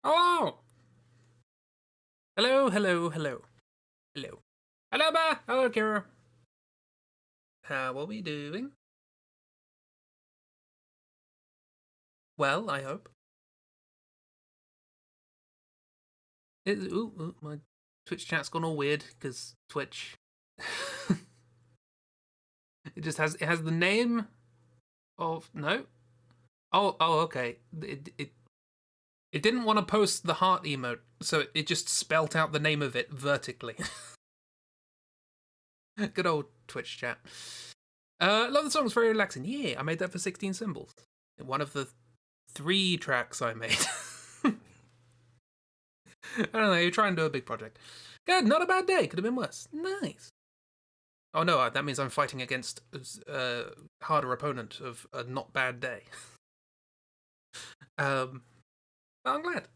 Hello! Hello, hello, hello. Hello. Hello, Ba! Hello, Kira. How are we doing? Well, I hope. My Twitch chat's gone all weird, because Twitch... it has the name of... No? Oh, okay. It didn't want to post the heart emote, so it just spelt out the name of it vertically. Good old Twitch chat. Love the song, it's very relaxing. Yeah, I made that for 16 Symbols. One of the 3 tracks I made. I don't know, you're trying to do a big project. Good, not a bad day, could have been worse. Nice. Oh no, that means I'm fighting against a harder opponent of a not bad day. I'm glad.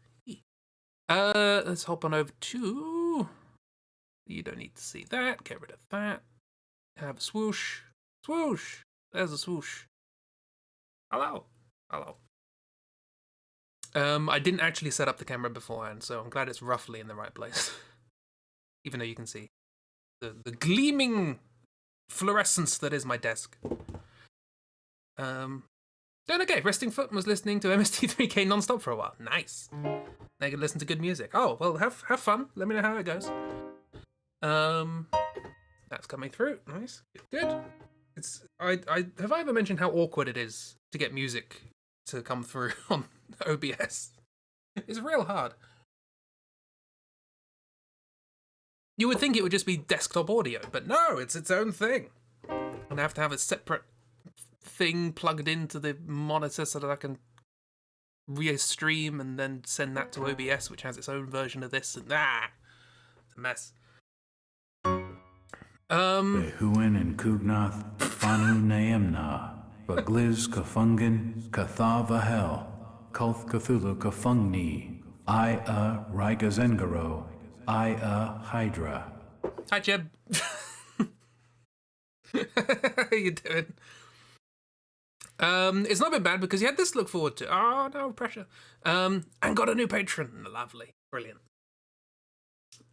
Let's hop on over to... You don't need to see that, get rid of that. Have a swoosh. Swoosh! There's a swoosh. Hello. Hello. I didn't actually set up the camera beforehand, so I'm glad it's roughly in the right place. Even though you can see the gleaming fluorescence that is my desk. Doing okay. Resting Foot was listening to MST3K non-stop for a while. Nice. They could listen to good music. Oh, well, have fun. Let me know how it goes. That's coming through. Nice. Good. Have I ever mentioned how awkward it is to get music to come through on OBS? It's real hard. You would think it would just be desktop audio, but no, it's its own thing. And I have to have a separate thing plugged into the monitor so that I can re-stream and then send that to OBS, which has its own version of this, and it's a mess. Behuin and Kugnath, Fanu Naemna, Bagliz Kafungin, Kathava Hel, Kulth Cthulhu Kafungni, Ia Rigazengaro, Ia Hydra. Hi, Jeb. How you doing? It's not been bad because you had this to look forward to. Oh, no, pressure. And got a new patron. Lovely. Brilliant.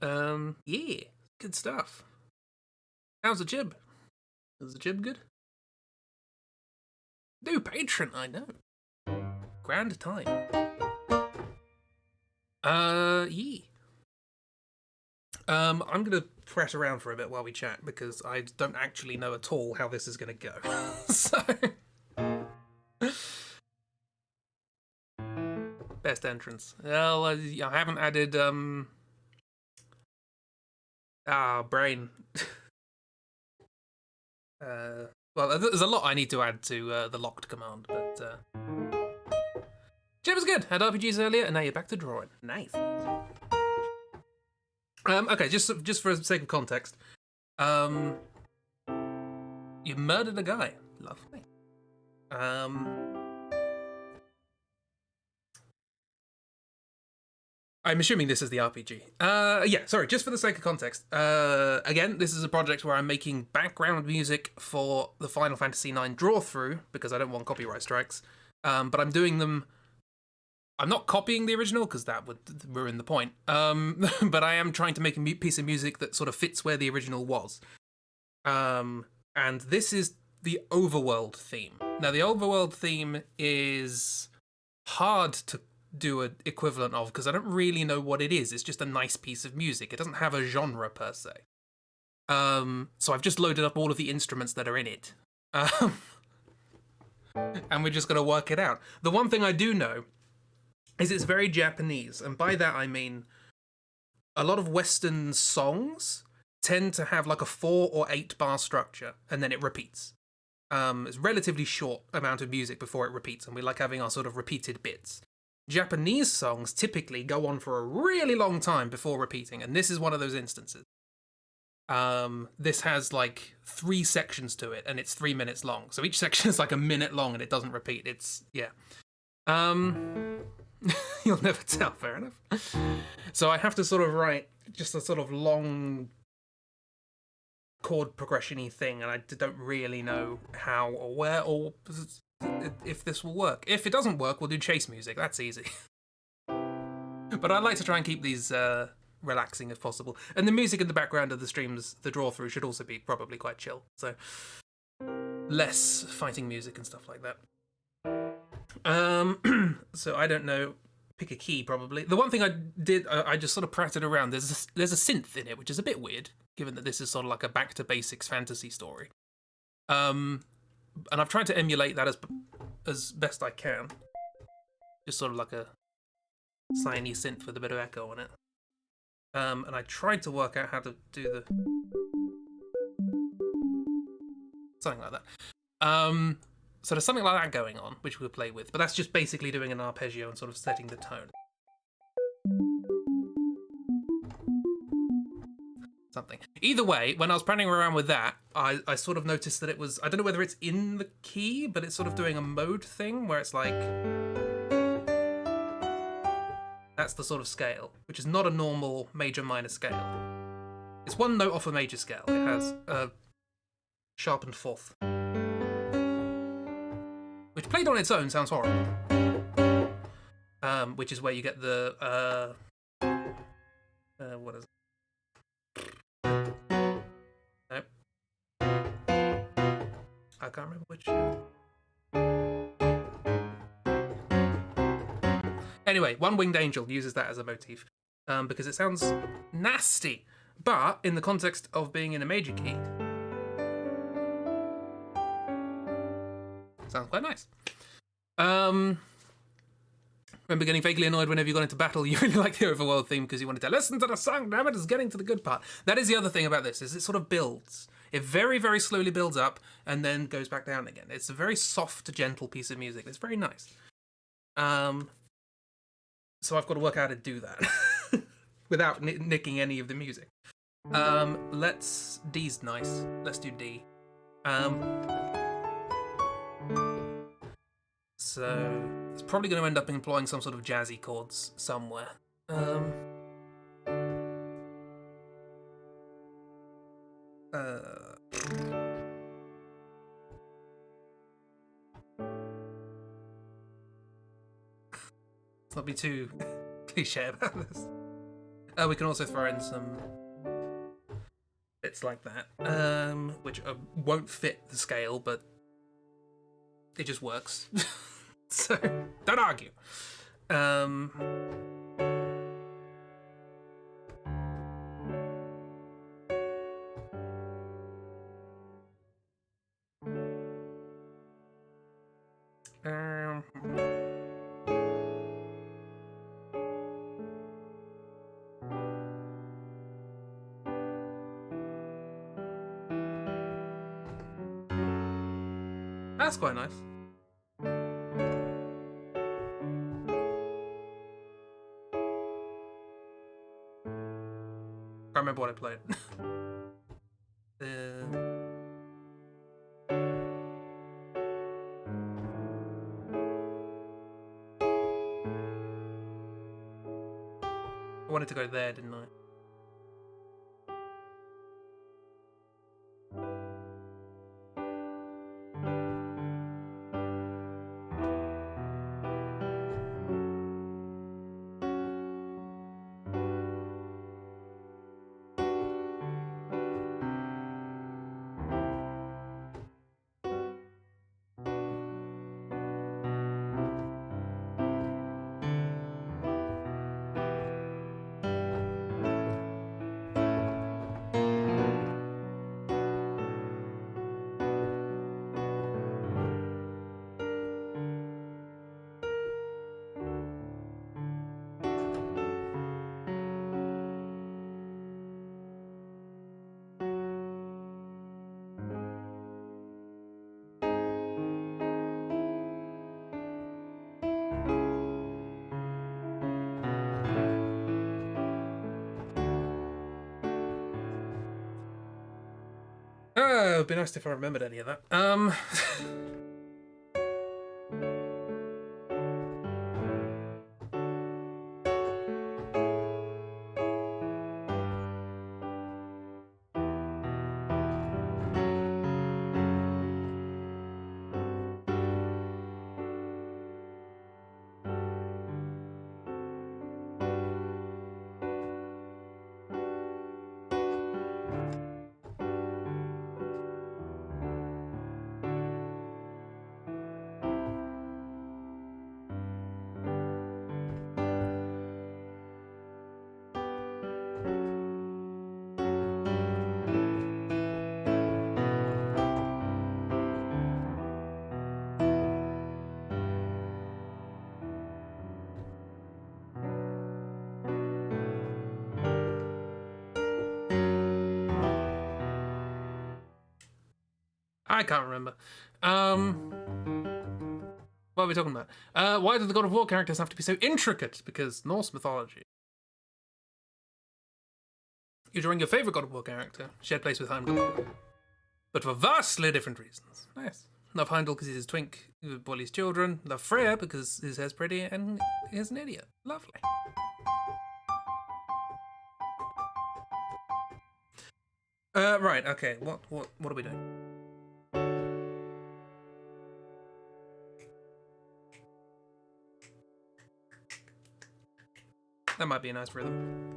Yeah, good stuff. How's the jib? Is the jib good? New patron, I know. Grand time. Yeah. I'm gonna press around for a bit while we chat because I don't actually know at all how this is gonna go. So best entrance. Well, I haven't added brain. Well, there's a lot I need to add to the locked command, but Jib was good. Had RPGs earlier, and now you're back to drawing. Nice. Okay, just for the sake of context, you murdered a guy. Lovely. I'm assuming this is the RPG. Yeah, sorry, just for the sake of context. Again, this is a project where I'm making background music for the Final Fantasy IX draw-through, because I don't want copyright strikes. But I'm doing them... I'm not copying the original, because that would ruin the point. But I am trying to make a piece of music that sort of fits where the original was. And this is the Overworld theme. Now, the Overworld theme is hard to do an equivalent of because I don't really know what it is. It's just a nice piece of music. It doesn't have a genre per se. So I've just loaded up all of the instruments that are in it. And we're just going to work it out. The one thing I do know is it's very Japanese. And by that I mean a lot of Western songs tend to have like a 4 or 8 bar structure and then it repeats. It's a relatively short amount of music before it repeats, and we like having our sort of repeated bits. Japanese songs typically go on for a really long time before repeating, and this is one of those instances. This has like 3 sections to it, and it's 3 minutes long. So each section is like a minute long, and it doesn't repeat. It's, yeah. You'll never tell, fair enough. So I have to sort of write just a sort of long chord progression-y thing, and I don't really know how or where or if this will work. If it doesn't work, we'll do chase music. That's easy. But I like to try and keep these relaxing if possible. And the music in the background of the streams, the draw through, should also be probably quite chill. So less fighting music and stuff like that. So I don't know. Pick a key, probably. The one thing I did, I just sort of pratted around. There's a synth in it, which is a bit weird, given that this is sort of like a back to basics fantasy story. And I've tried to emulate that as best I can. Just sort of like a signy synth with a bit of echo on it. And I tried to work out how to do the something like that. So there's something like that going on, which we'll play with, but that's just basically doing an arpeggio and sort of setting the tone. Something. Either way, when I was playing around with that, I sort of noticed that it was, I don't know whether it's in the key, but it's sort of doing a mode thing where it's like, that's the sort of scale, which is not a normal major minor scale. It's one note off a major scale. It has a sharpened fourth, which played on its own sounds horrible. Which is where you get the what is it? Nope. I can't remember which. Anyway, One Winged Angel uses that as a motif because it sounds nasty, but in the context of being in a major key, sounds quite nice. Remember getting vaguely annoyed whenever you got into battle, you really liked the overworld theme because you wanted to listen to the song, damn it, it's getting to the good part. That is the other thing about this, is it sort of builds. It very, very slowly builds up and then goes back down again. It's a very soft, gentle piece of music. It's very nice. So I've got to work out how to do that without nicking any of the music. D's nice. Let's do D. So it's probably going to end up employing some sort of jazzy chords somewhere. Let's not be too cliche about this. We can also throw in some bits like that, which won't fit the scale, but it just works. So, don't argue. That's quite nice. Can't remember what I played. I wanted to go there, didn't I? Oh, it'd be nice if I remembered any of that. I can't remember. What are we talking about? Why do the God of War characters have to be so intricate? Because Norse mythology. You're drawing your favourite God of War character, shared place with Heimdall, but for vastly different reasons. Nice. Love Heimdall because he's his twink, Bolly's children. Love Freya because his hair's pretty and he's an idiot. Lovely. Right, okay. What are we doing? That might be a nice rhythm.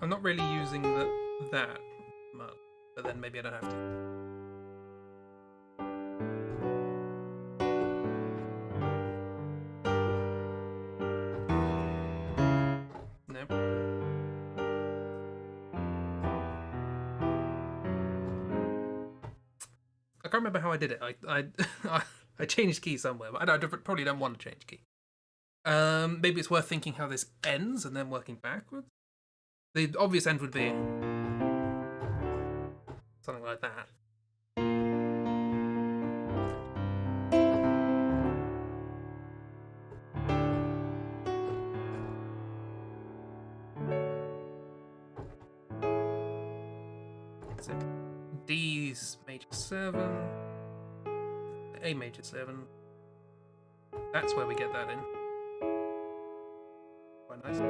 I'm not really using that much, but then maybe I don't have to. No. I can't remember how I did it. I changed key somewhere, but I probably don't want to change key. Maybe it's worth thinking how this ends and then working backwards. The obvious end would be something like that. So D's major 7, A major 7. That's where we get that in. Quite nice.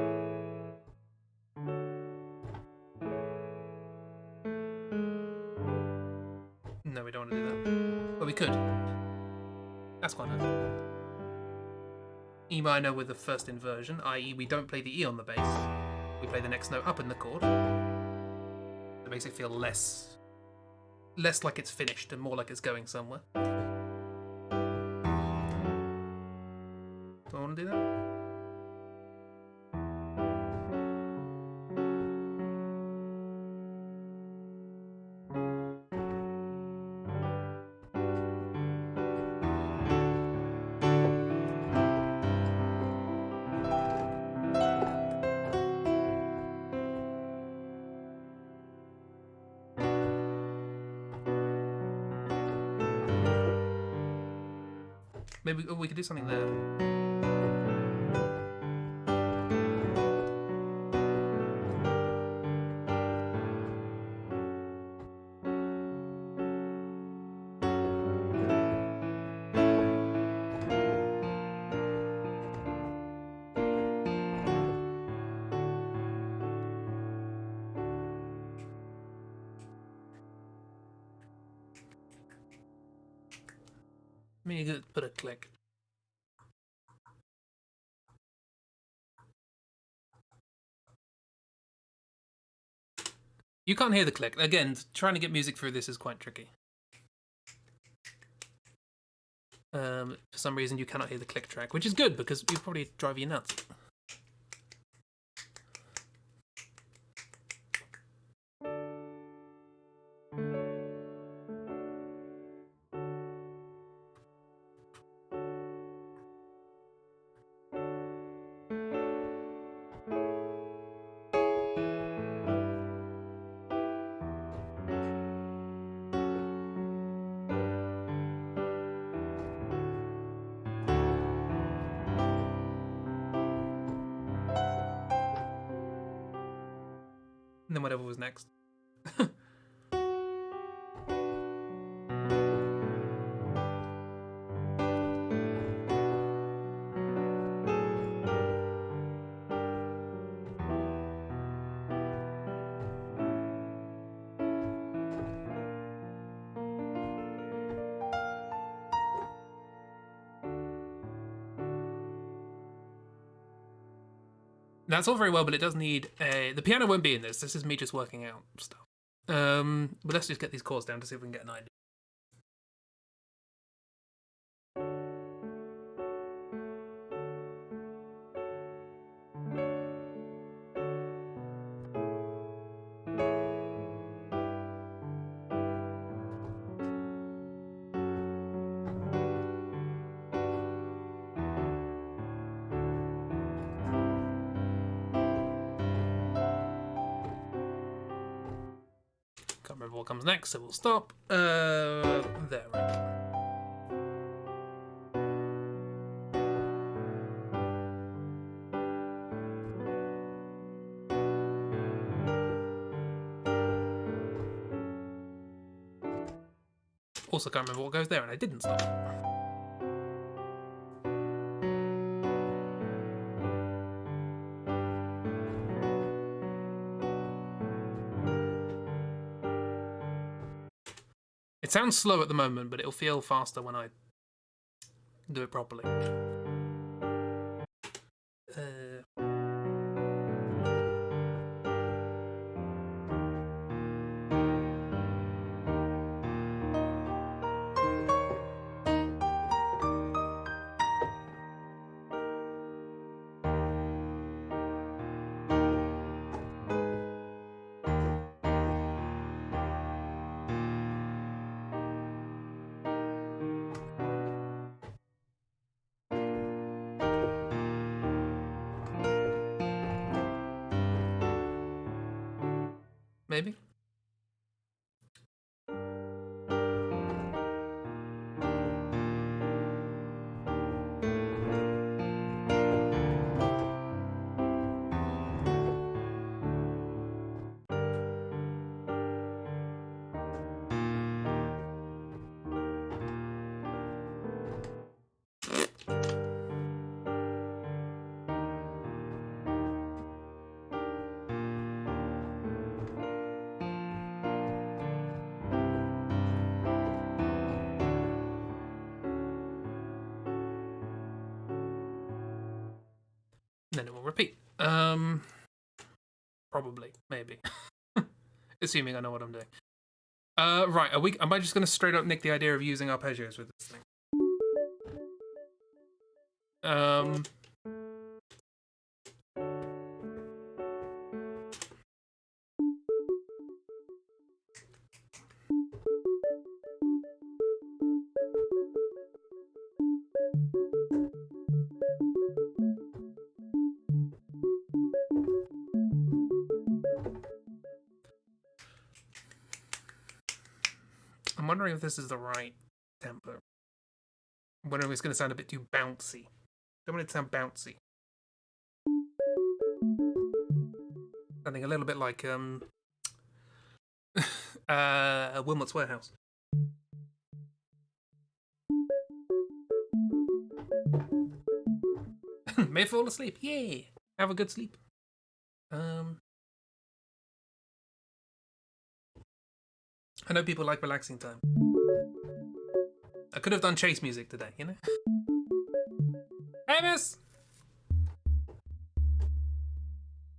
No, we don't want to do that. But we could. That's quite nice. E minor with the first inversion, i.e. we don't play the E on the bass. We play the next note up in the chord. It makes it feel less like it's finished and more like it's going somewhere. Do I want to do that? Maybe we could do something there. Maybe put a click. You can't hear the click. Again, trying to get music through this is quite tricky. For some reason, you cannot hear the click track, which is good because you probably drive you nuts. And then whatever was next. That's all very well, but it does need a... The piano won't be in this. This is me just working out stuff. But let's just get these chords down to see if we can get an idea. Can't remember what comes next, so we'll stop. There we go. Also can't remember what goes there, and I didn't stop. It sounds slow at the moment, but it'll feel faster when I do it properly. Maybe? Then it will repeat. Probably, maybe. Assuming I know what I'm doing. Right, am I just going to straight up nick the idea of using arpeggios with this thing? I'm wondering if this is the right tempo. I'm wondering if it's going to sound a bit too bouncy. Don't want it to sound bouncy. Sounding a little bit like Wilmot's Warehouse. May fall asleep. Yay! Have a good sleep. I know people like relaxing time. I could have done chase music today, you know? Hey, miss!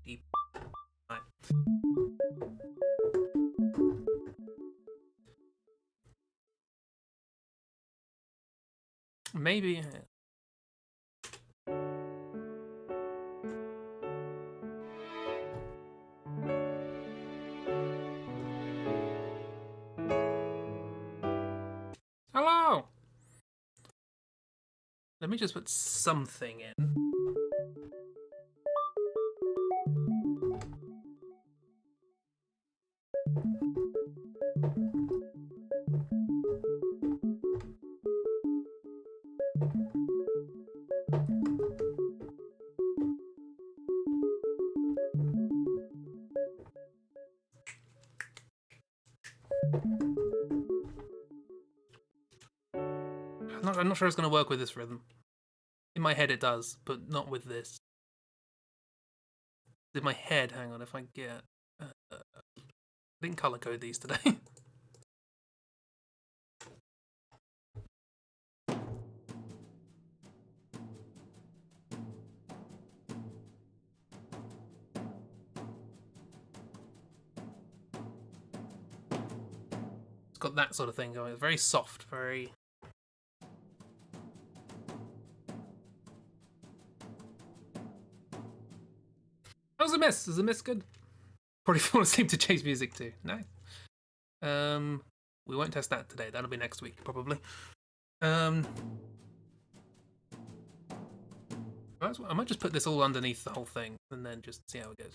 Deep. Right. Maybe. Hello! Let me just put something in. I'm not sure it's going to work with this rhythm. In my head it does, but not with this. In my head, hang on, if I get... I didn't color code these today. got that sort of thing going. It's very soft, very... How's the miss? Is the miss good? Probably fall asleep to Chase music too. Nice. We won't test that today. That'll be next week, probably. I might just put this all underneath the whole thing and then just see how it goes.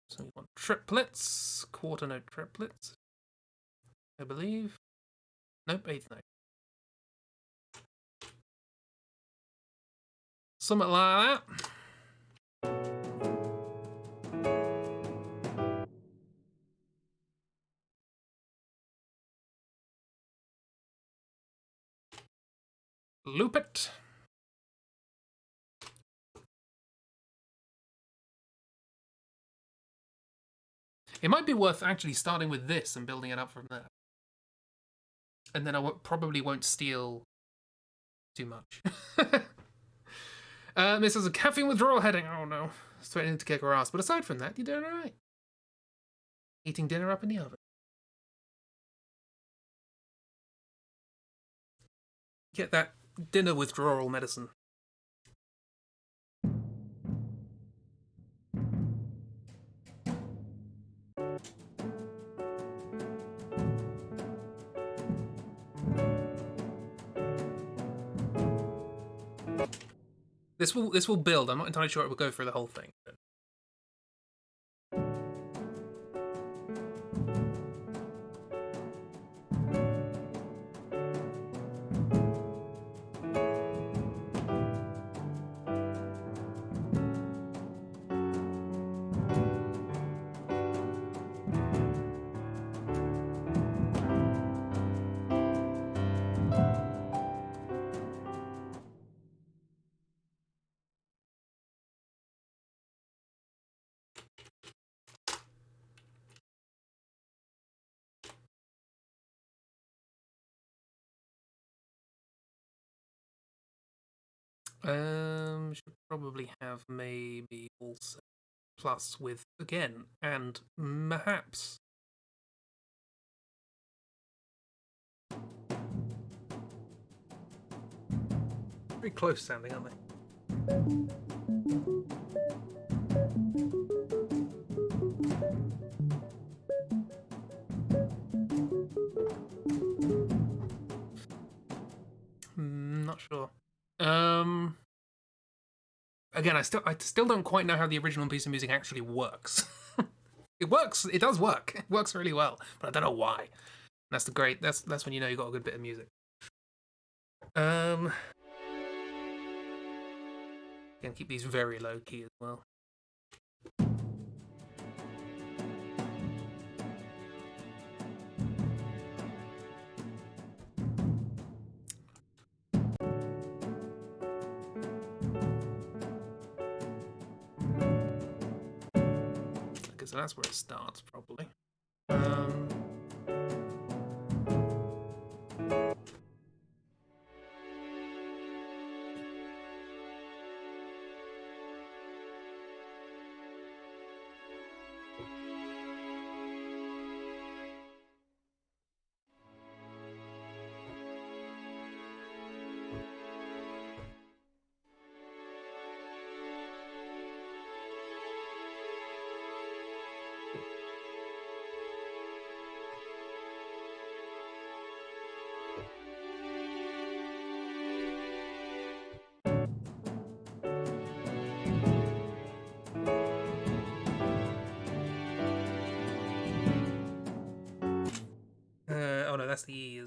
So we want triplets, quarter note triplets, I believe. Nope, eighth note. Something like that. Loop it. It might be worth actually starting with this and building it up from there. And then I probably won't steal too much. This is a caffeine withdrawal heading. Oh no. Threatening to kick her ass. But aside from that, you're doing alright. Eating dinner up in the oven. Get that dinner withdrawal medicine. This will build. I'm not entirely sure it will go through the whole thing. But... Should probably have maybe also plus with again and perhaps. Very close sounding, aren't they? Not sure. Again, I still don't quite know how the original piece of music actually works. It works. It does work. It works really well, but I don't know why. That's when you know you got a good bit of music. Gonna keep these very low key as well. So that's where it starts, probably. Oh no, that's the E.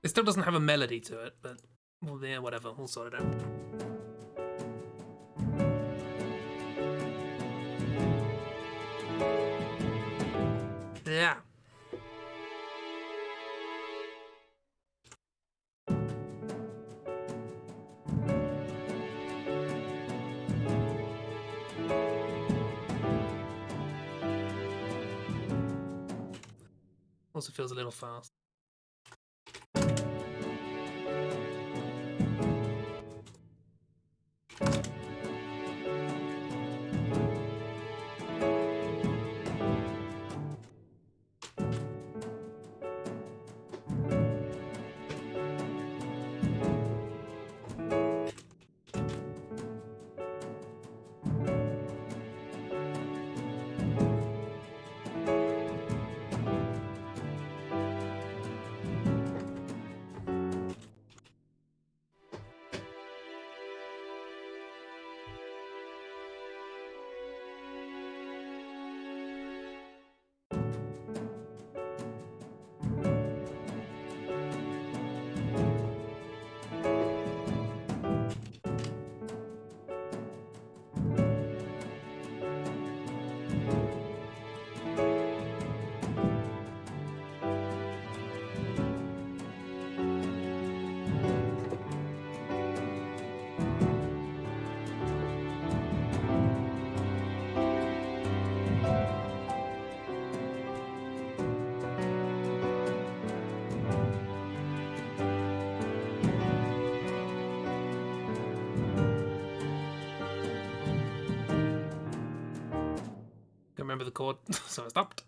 It still doesn't have a melody to it, but well, yeah, whatever. We'll sort it out. Yeah. Also feels a little fast. Don't remember the chord, so I stopped.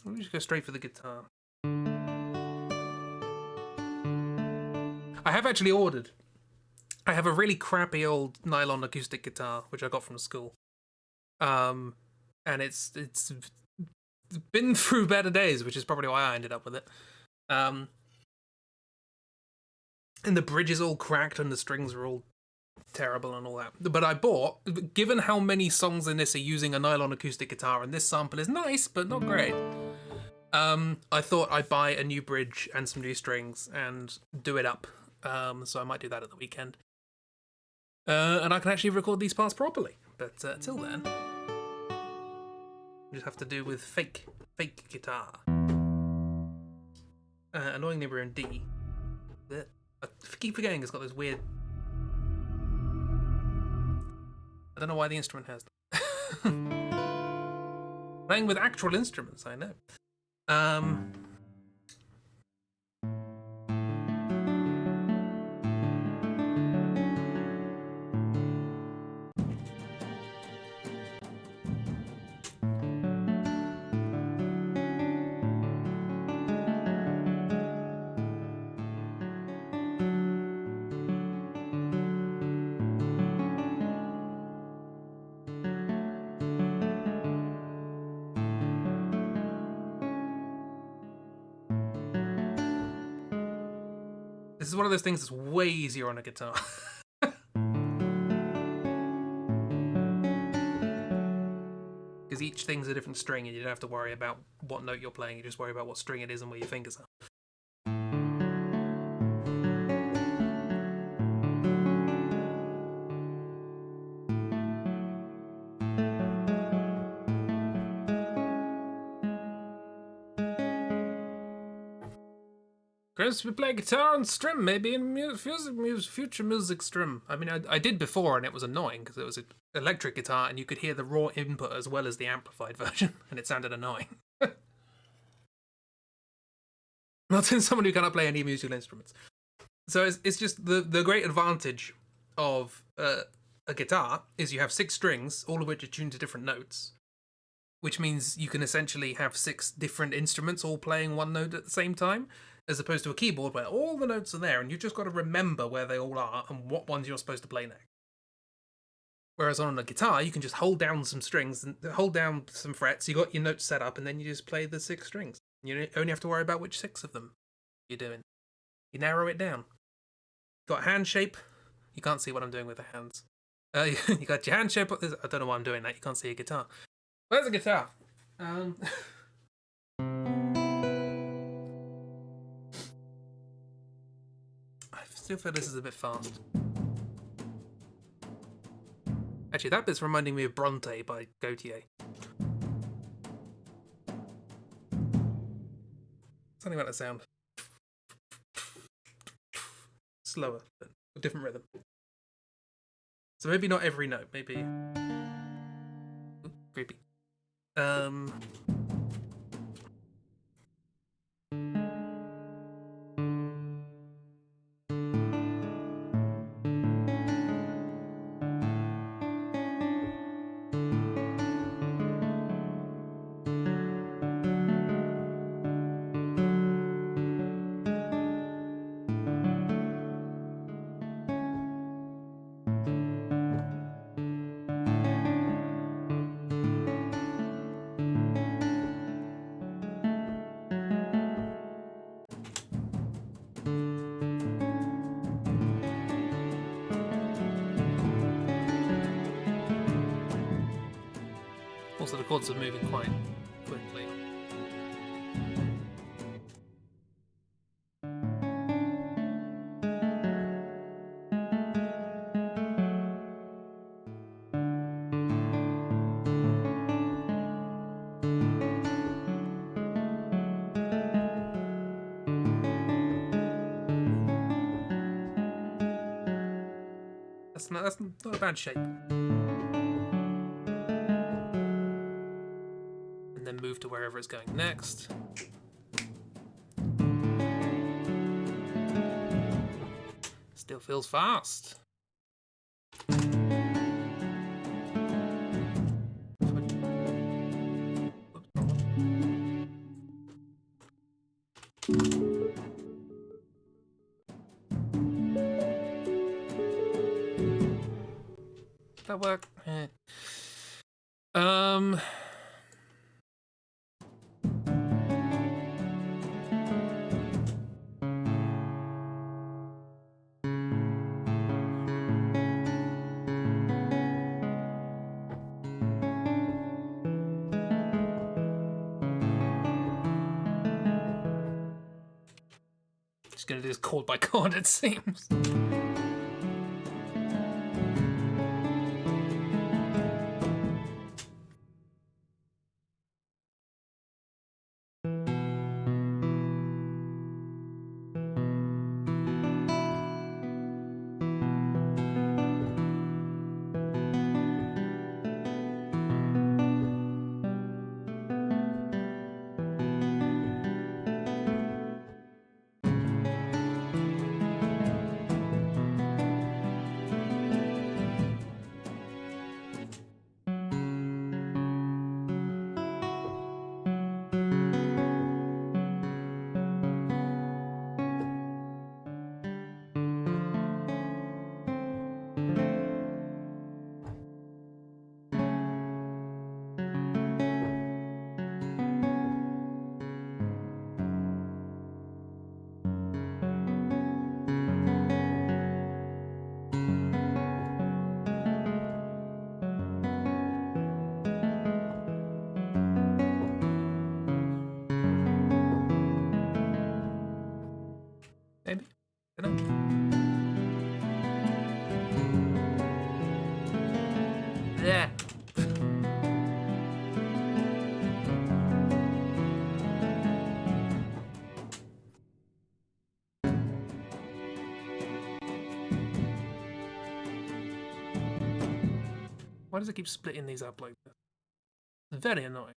Let me just go straight for the guitar. I have actually ordered. I have a really crappy old nylon acoustic guitar which I got from school, and it's been through better days, which is probably why I ended up with it. And the bridge is all cracked and the strings are all terrible and all that. But I bought, given how many songs in this are using a nylon acoustic guitar, and this sample is nice but not great. I thought I'd buy a new bridge and some new strings and do it up. So I might do that at the weekend. And I can actually record these parts properly. But till then, I just have to do with fake guitar. Annoyingly, we're in D. I keep forgetting it's got this weird. I don't know why the instrument has that. Playing with actual instruments, I know. This is one of those things that's way easier on a guitar. Because each thing's a different string and you don't have to worry about what note you're playing, you just worry about what string it is and where your fingers are. Chris, we play guitar and strum, maybe in future music strum. I mean, I did before, and it was annoying because it was an electric guitar, and you could hear the raw input as well as the amplified version, and it sounded annoying. not in someone who cannot play any musical instruments. So it's just the great advantage of a guitar is you have 6 strings, all of which are tuned to different notes, which means you can essentially have 6 different instruments all playing one note at the same time, as opposed to a keyboard where all the notes are there and you've just got to remember where they all are and what ones you're supposed to play next. Whereas on a guitar, you can just hold down some strings and hold down some frets, you got your notes set up, and then you just play the 6 strings. You only have to worry about which 6 of them you're doing. You narrow it down. Got hand shape. You can't see what I'm doing with the hands. You got your hand shape. I don't know why I'm doing that. You can't see a guitar. Where's a guitar? I still feel this is a bit fast. Actually, that bit's reminding me of Bronte by Gautier. Something about that sound. Slower, but a different rhythm. So maybe not every note, maybe... Ooh, creepy. Also, the chords are moving quite quickly. That's not a bad shape. And then move to wherever it's going next. Still feels fast. That work? Eh. Just gonna do this chord by chord, it seems. Maybe. I don't know. Yeah. Why does it keep splitting these up like this? It's very annoying.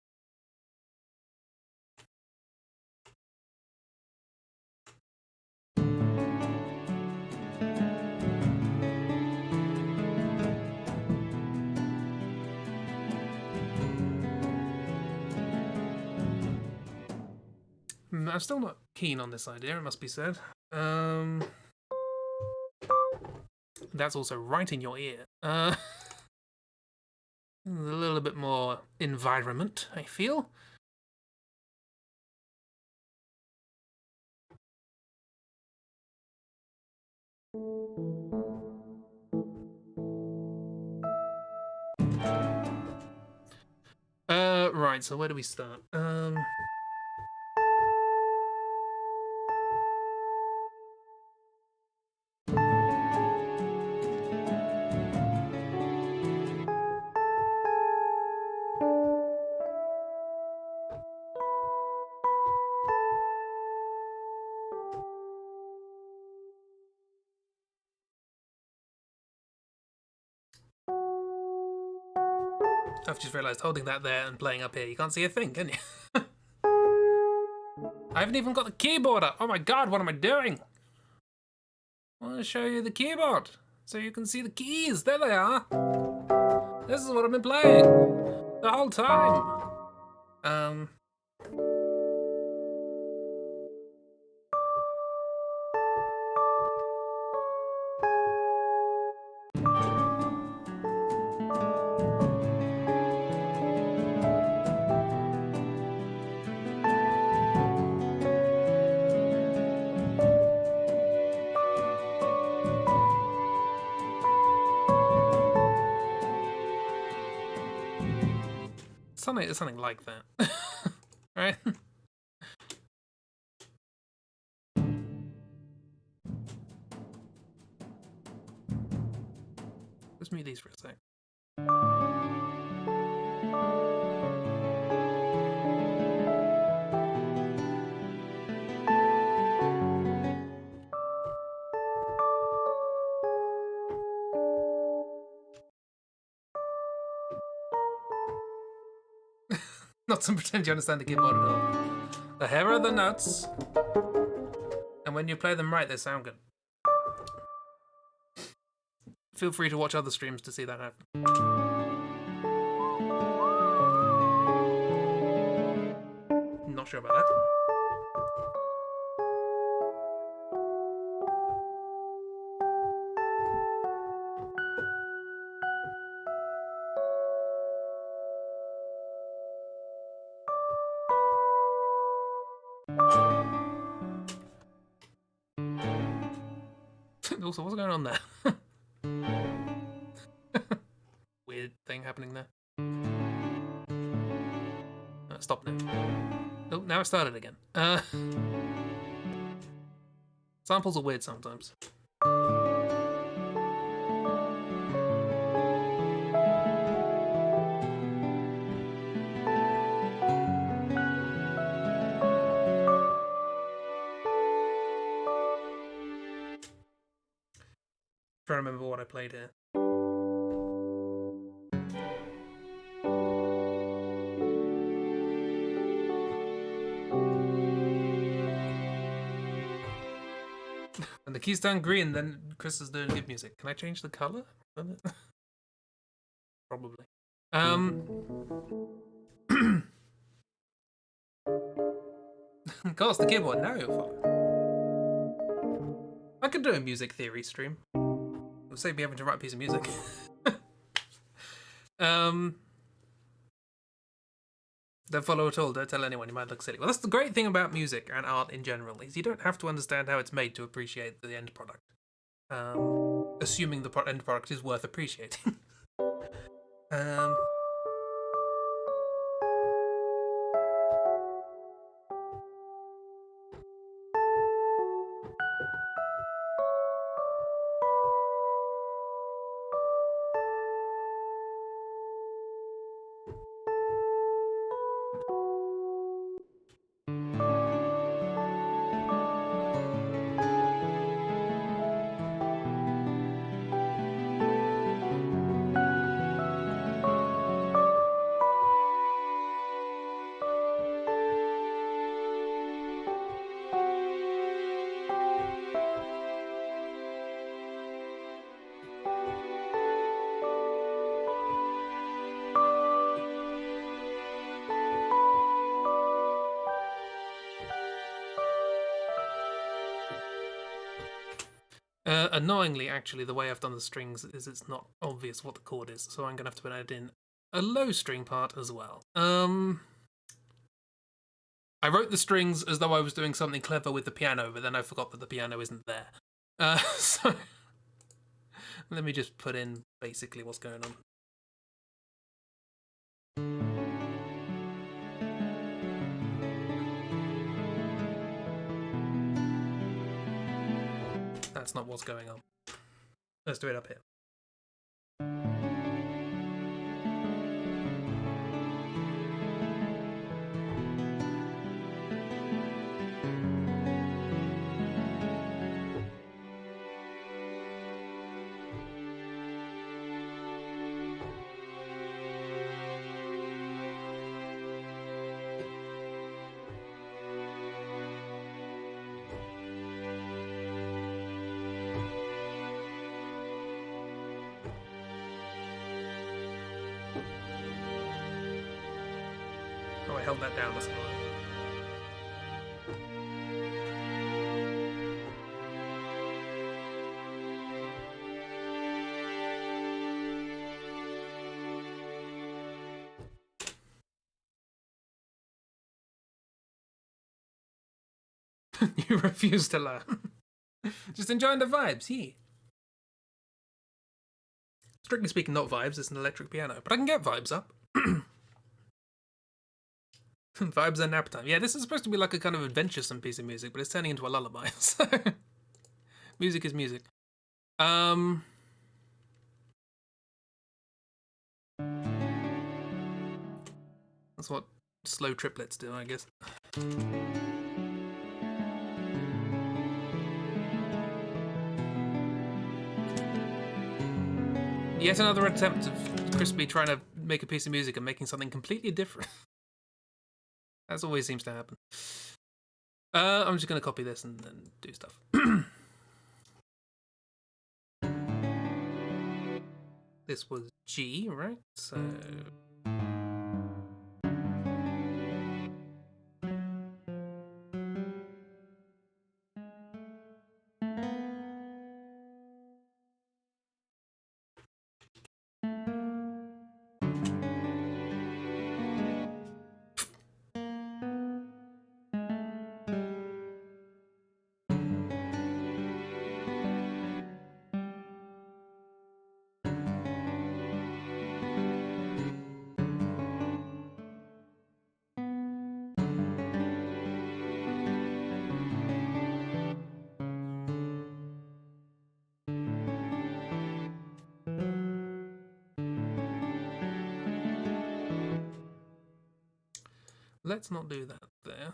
I'm still not keen on this idea, it must be said. That's also right in your ear. A little bit more environment, I feel. Right, so where do we start? I've just realised holding that there and playing up here, you can't see a thing, can you? I haven't even got the keyboard up. Oh my god, what am I doing? I want to show you the keyboard so you can see the keys. There they are. This is what I've been playing the whole time. Something like that. Right? Let's mute these for a sec. Not to pretend you understand the keyboard at all. The here are the notes, and when you play them right, they sound good. Feel free to watch other streams to see that happen. Not sure about that. Also, what's going on there? Weird thing happening there. Stop now. Oh, now it started again. Samples are weird sometimes. Trying to remember what I played here. When the keys turn green, then Chris is doing good music. Can I change the color? Probably. Cost the keyboard. Now you're fine. I could do a music theory stream. It would save me having to write a piece of music. Don't follow at all. Don't tell anyone. You might look silly. Well, that's the great thing about music and art in general, is you don't have to understand how it's made to appreciate the end product. Assuming the end product is worth appreciating. Annoyingly, actually, the way I've done the strings is it's not obvious what the chord is, so I'm going to have to add in a low string part as well. I wrote the strings as though I was doing something clever with the piano, but then I forgot that the piano isn't there. So let me just put in basically what's going on. That's not what's going on. Let's do it up here. Oh, I held that down, that's annoying. You refuse to learn. Just enjoying the vibes, yeah. Strictly speaking, not vibes, it's an electric piano, but I can get vibes up. Vibes and nap time. Yeah, this is supposed to be like a kind of adventuresome piece of music, but it's turning into a lullaby. So music is music. That's what slow triplets do, I guess. Yet another attempt of Crispy trying to make a piece of music and making something completely different. As always seems to happen. I'm just going to copy this and then do stuff. This was G, right? So... Let's not do that there.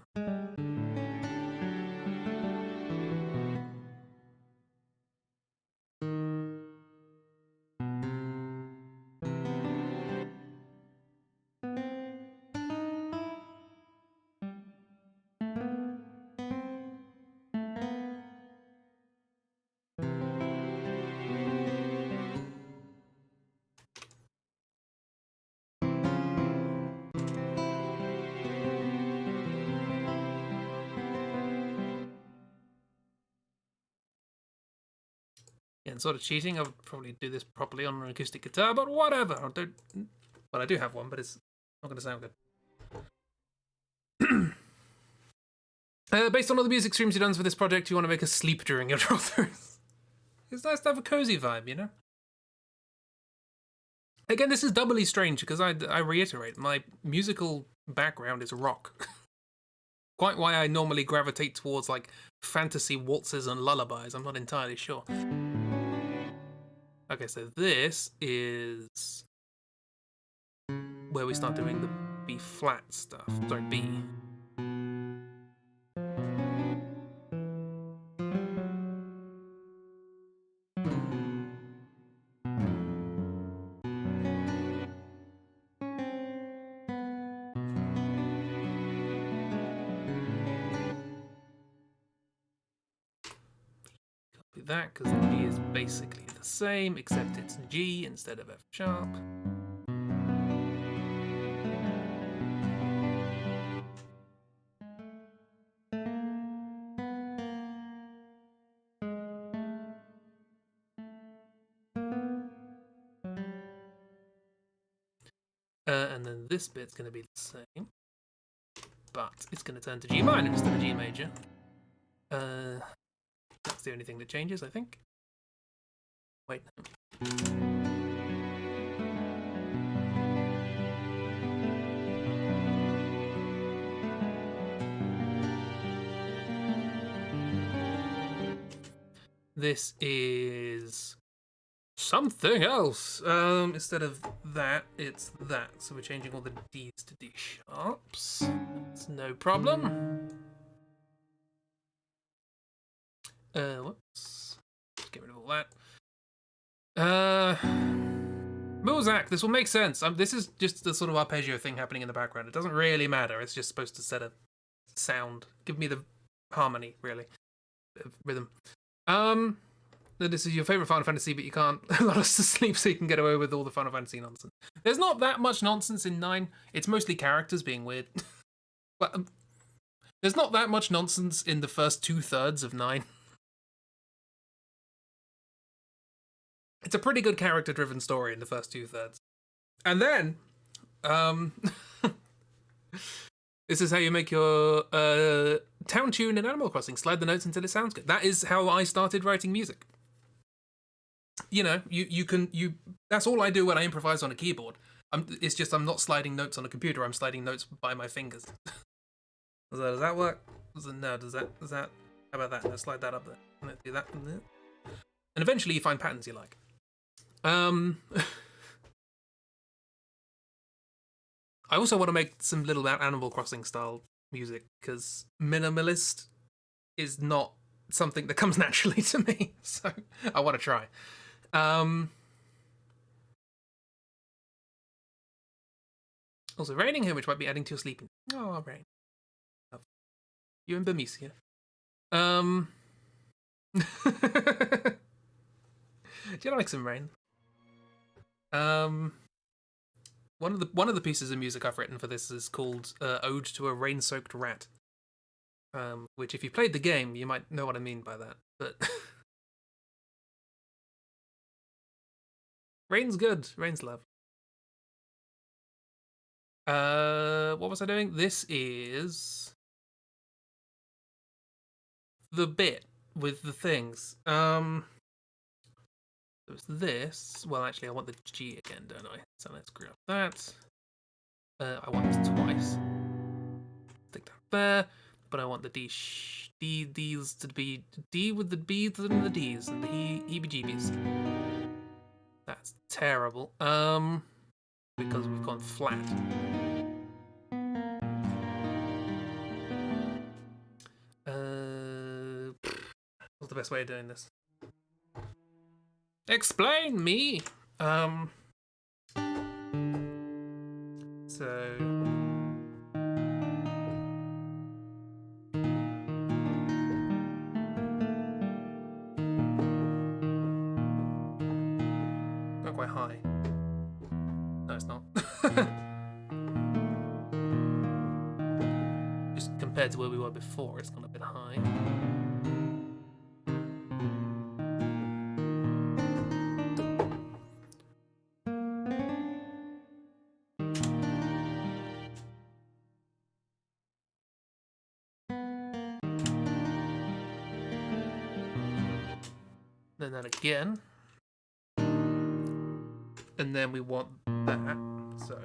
Yeah, and sort of cheating. I would probably do this properly on an acoustic guitar, but whatever. Well, I do have one, but it's not going to sound good. Based on all the music streams you've done for this project, you want to make us sleep during your draw-throughs. It's nice to have a cozy vibe, you know? Again, this is doubly strange because I reiterate, my musical background is rock. Quite why I normally gravitate towards like fantasy waltzes and lullabies, I'm not entirely sure. Okay, so this is where we start doing the B flat stuff. Sorry, B. Copy that because G is basically the same, except it's G instead of F sharp. And then this bit's going to be the same, but it's going to turn to G minor instead of G major. That's the only thing that changes, I think. Wait, no. This is something else. Instead of that, it's that. So we're changing all the D's to D sharps. It's no problem. Whoops. Let's get rid of all that. Muzak, this will make sense. This is just the sort of arpeggio thing happening in the background. It doesn't really matter. It's just supposed to set a sound. Give me the harmony, really. Rhythm. This is your favorite Final Fantasy, but you can't lull us to sleep so you can get away with all the Final Fantasy nonsense. There's not that much nonsense in 9. It's mostly characters being weird. But, there's not that much nonsense in the first 2/3 of 9. It's a pretty good character-driven story in the first 2/3. And then, this is how you make your town tune in Animal Crossing. Slide the notes until it sounds good. That is how I started writing music. You know, you that's all I do when I improvise on a keyboard. It's just I'm not sliding notes on a computer. I'm sliding notes by my fingers. Does that work? No. Does that? How about that? Let's slide that up there. Let's do that. And eventually you find patterns you like. I also want to make some little Animal Crossing style music because minimalist is not something that comes naturally to me, so I want to try. Also raining here, which might be adding to your sleeping. Oh, rain. You and Bermesia. Do you like some rain? One of the pieces of music I've written for this is called "Ode to a Rain-Soaked Rat," which, if you played the game, you might know what I mean by that. But rain's good. Rain's love. What was I doing? This is the bit with the things. So it's this. Well, actually, I want the G again, don't I? So let's grab that. I want this twice. Stick that there. But I want the D's to be D with the B's and the D's and the heebie-jeebies. That's terrible. Because we've gone flat. What's the best way of doing this? Explain me. So not quite high. No, it's not. Just compared to where we were before, it's gone a bit high. Then that again. And then we want that, so.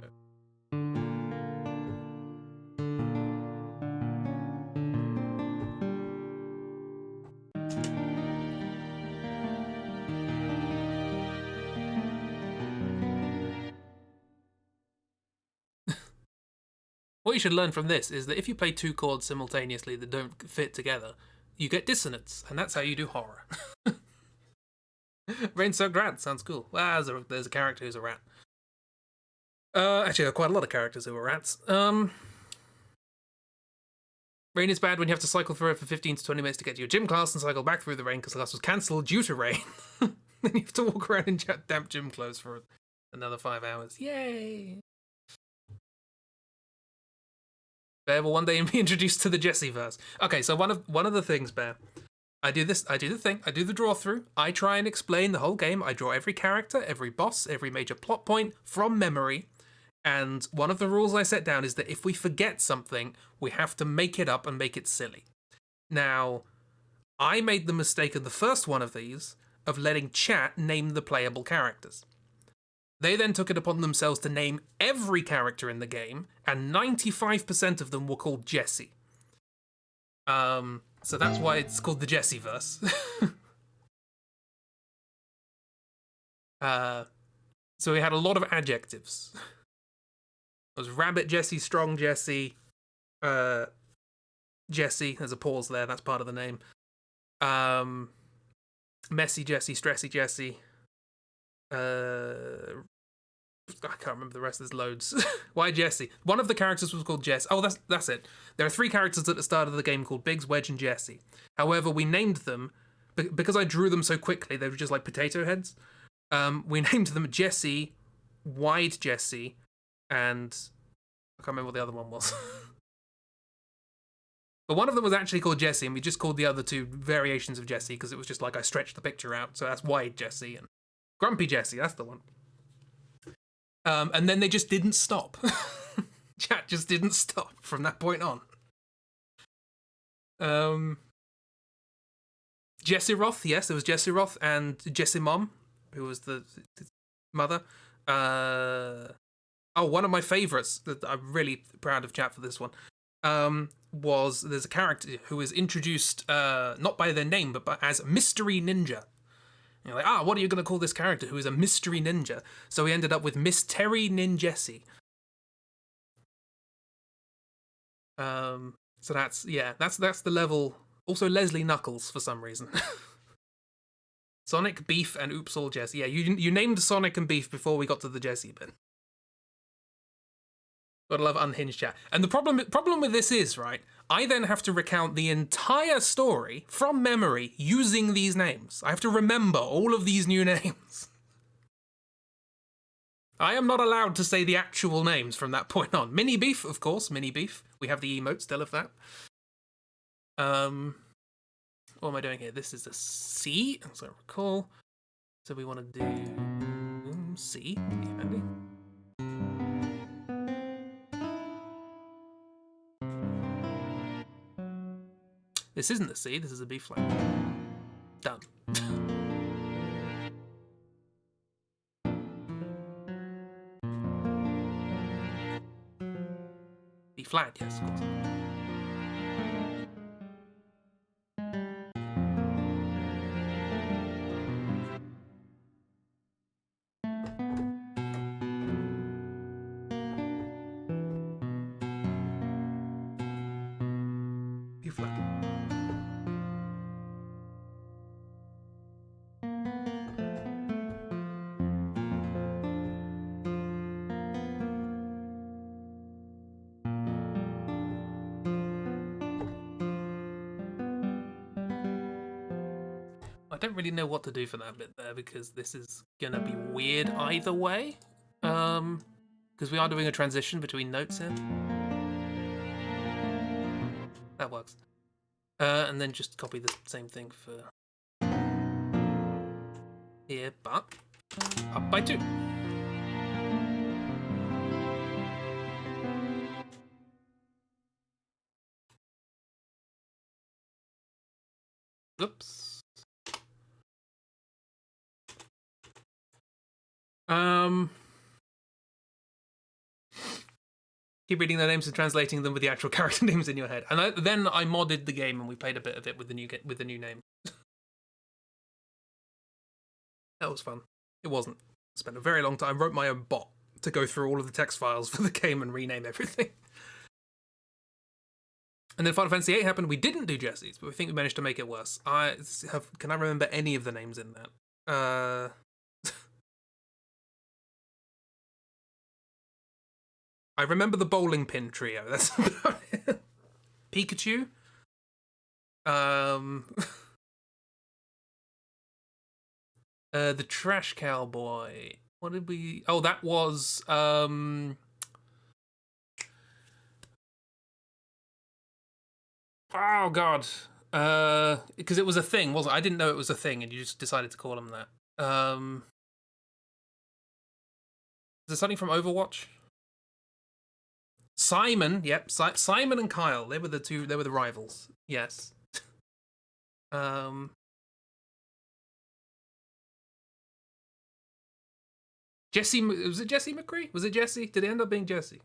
What you should learn from this is that if you play two chords simultaneously that don't fit together, you get dissonance, and that's how you do horror. Rain-soaked rat sounds cool. Well, there's a character who's a rat. Actually, there are quite a lot of characters who are rats. Rain is bad when you have to cycle through it for 15 to 20 minutes to get to your gym class and cycle back through the rain because class was cancelled due to rain. Then you have to walk around in damp gym clothes for another 5 hours. Yay! Bear will one day be introduced to the Jesse verse. Okay, so one of the things, Bear. I do the thing, I do the draw through, I try and explain the whole game, I draw every character, every boss, every major plot point from memory, And one of the rules I set down is that if we forget something, we have to make it up and make it silly. Now, I made the mistake of the first one of these of letting chat name the playable characters. They then took it upon themselves to name every character in the game, and 95% of them were called Jesse. So that's why it's called the Jesseverse. So we had a lot of adjectives. It was Rabbit Jesse, Strong Jesse, Jesse. There's a pause there. That's part of the name. Messy Jesse, Stressy Jesse. I can't remember the rest. There's loads. Why Jesse? One of the characters was called Jess. Oh, that's it. There are 3 characters at the start of the game called Biggs, Wedge, and Jesse. However, we named them because I drew them so quickly. They were just like potato heads. We named them Jesse, Wide Jesse, and I can't remember what the other one was. But one of them was actually called Jesse, and we just called the other 2 variations of Jesse because it was just like I stretched the picture out. So that's Wide Jesse and Grumpy Jesse. That's the one. And then they just didn't stop. Chat just didn't stop from that point on. Jesse Roth, yes, there was Jesse Roth and Jesse Mom, who was the mother. One of my favourites that I'm really proud of chat for this one. Was there's a character who is introduced not by their name but as Mystery Ninja. You're like, what are you going to call this character who is a mystery ninja? So we ended up with Miss Terry Ninjessie. So that's the level. Also Leslie Knuckles for some reason. Sonic, Beef, and Oops All Jesse. Yeah, you named Sonic and Beef before we got to the Jesse bit. Gotta love unhinged chat. And the problem with this is, right, I then have to recount the entire story from memory using these names. I have to remember all of these new names. I am not allowed to say the actual names from that point on. Mini Beef, of course, Mini Beef. We have the emote still of that. What am I doing here? This is a C, as I recall. So we want to do C. Handy. This isn't a C, this is a B flat. Done. B flat, yes, of course. B flat. I don't really know what to do for that bit there because this is gonna be weird either way. Because we are doing a transition between notes here. That works. And then just copy the same thing for here, but up by 2. Oops. Keep reading their names and translating them with the actual character names in your head. And then I modded the game and we played a bit of it with the new name. That was fun. It wasn't. I spent a very long time. I wrote my own bot to go through all of the text files for the game and rename everything. And then Final Fantasy VIII happened. We didn't do Jesse's, but we think we managed to make it worse. Can I remember any of the names in that? I remember the bowling pin trio. That's about it. Pikachu. The Trash Cowboy. What did we? Oh, that was Oh God. Because it was a thing, wasn't it? I didn't know it was a thing, and you just decided to call him that. Is there something from Overwatch? Simon, yep, Simon and Kyle. They were the two. They were the rivals. Yes. um. Jesse, was it Jesse McCree? Was it Jesse? Did it end up being Jesse?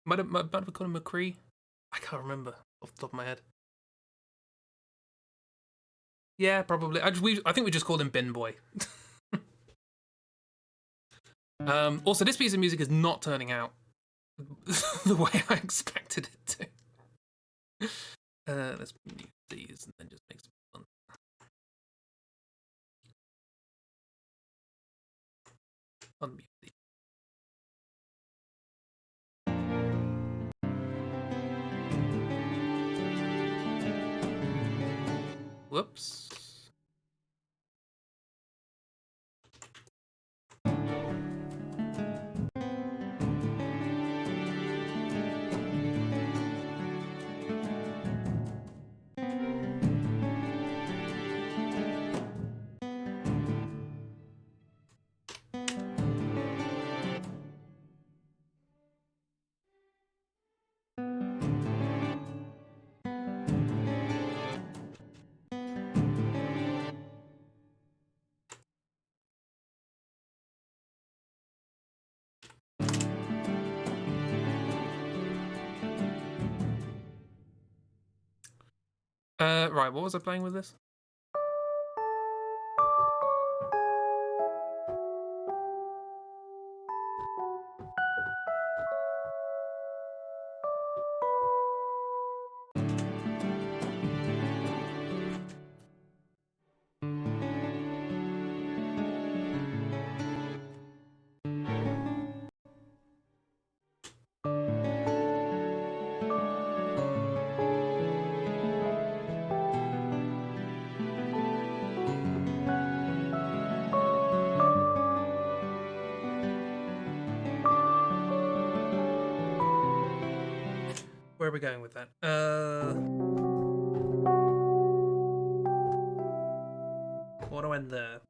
might have called him McCree. I can't remember off the top of my head. Yeah, probably. I think we just called him Bin Boy. Also, this piece of music is not turning out the way I expected it to. Let's mute these and then just make some fun. Unmute these. Whoops. Right, what was I playing with this? Where are we going with that? What do I end there?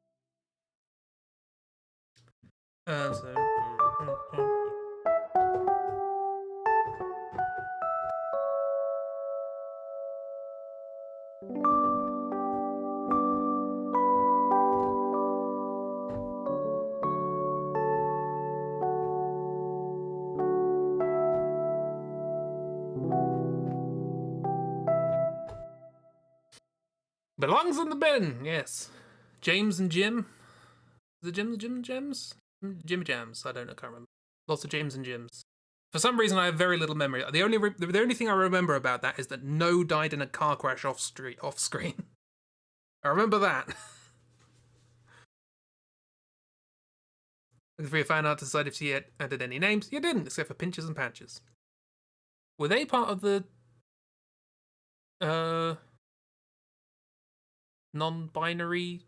Belongs in the bin, yes. James and Jim. Is it Jim and Jims? Jimmy Jams. I don't know, can't remember. Lots of James and Jims. For some reason, I have very little memory. The only thing I remember about that is that No died in a car crash off screen. I remember that. Looking for your fan art to decide if she had added any names. You didn't, except for Pinches and Patches. Were they part of the non-binary?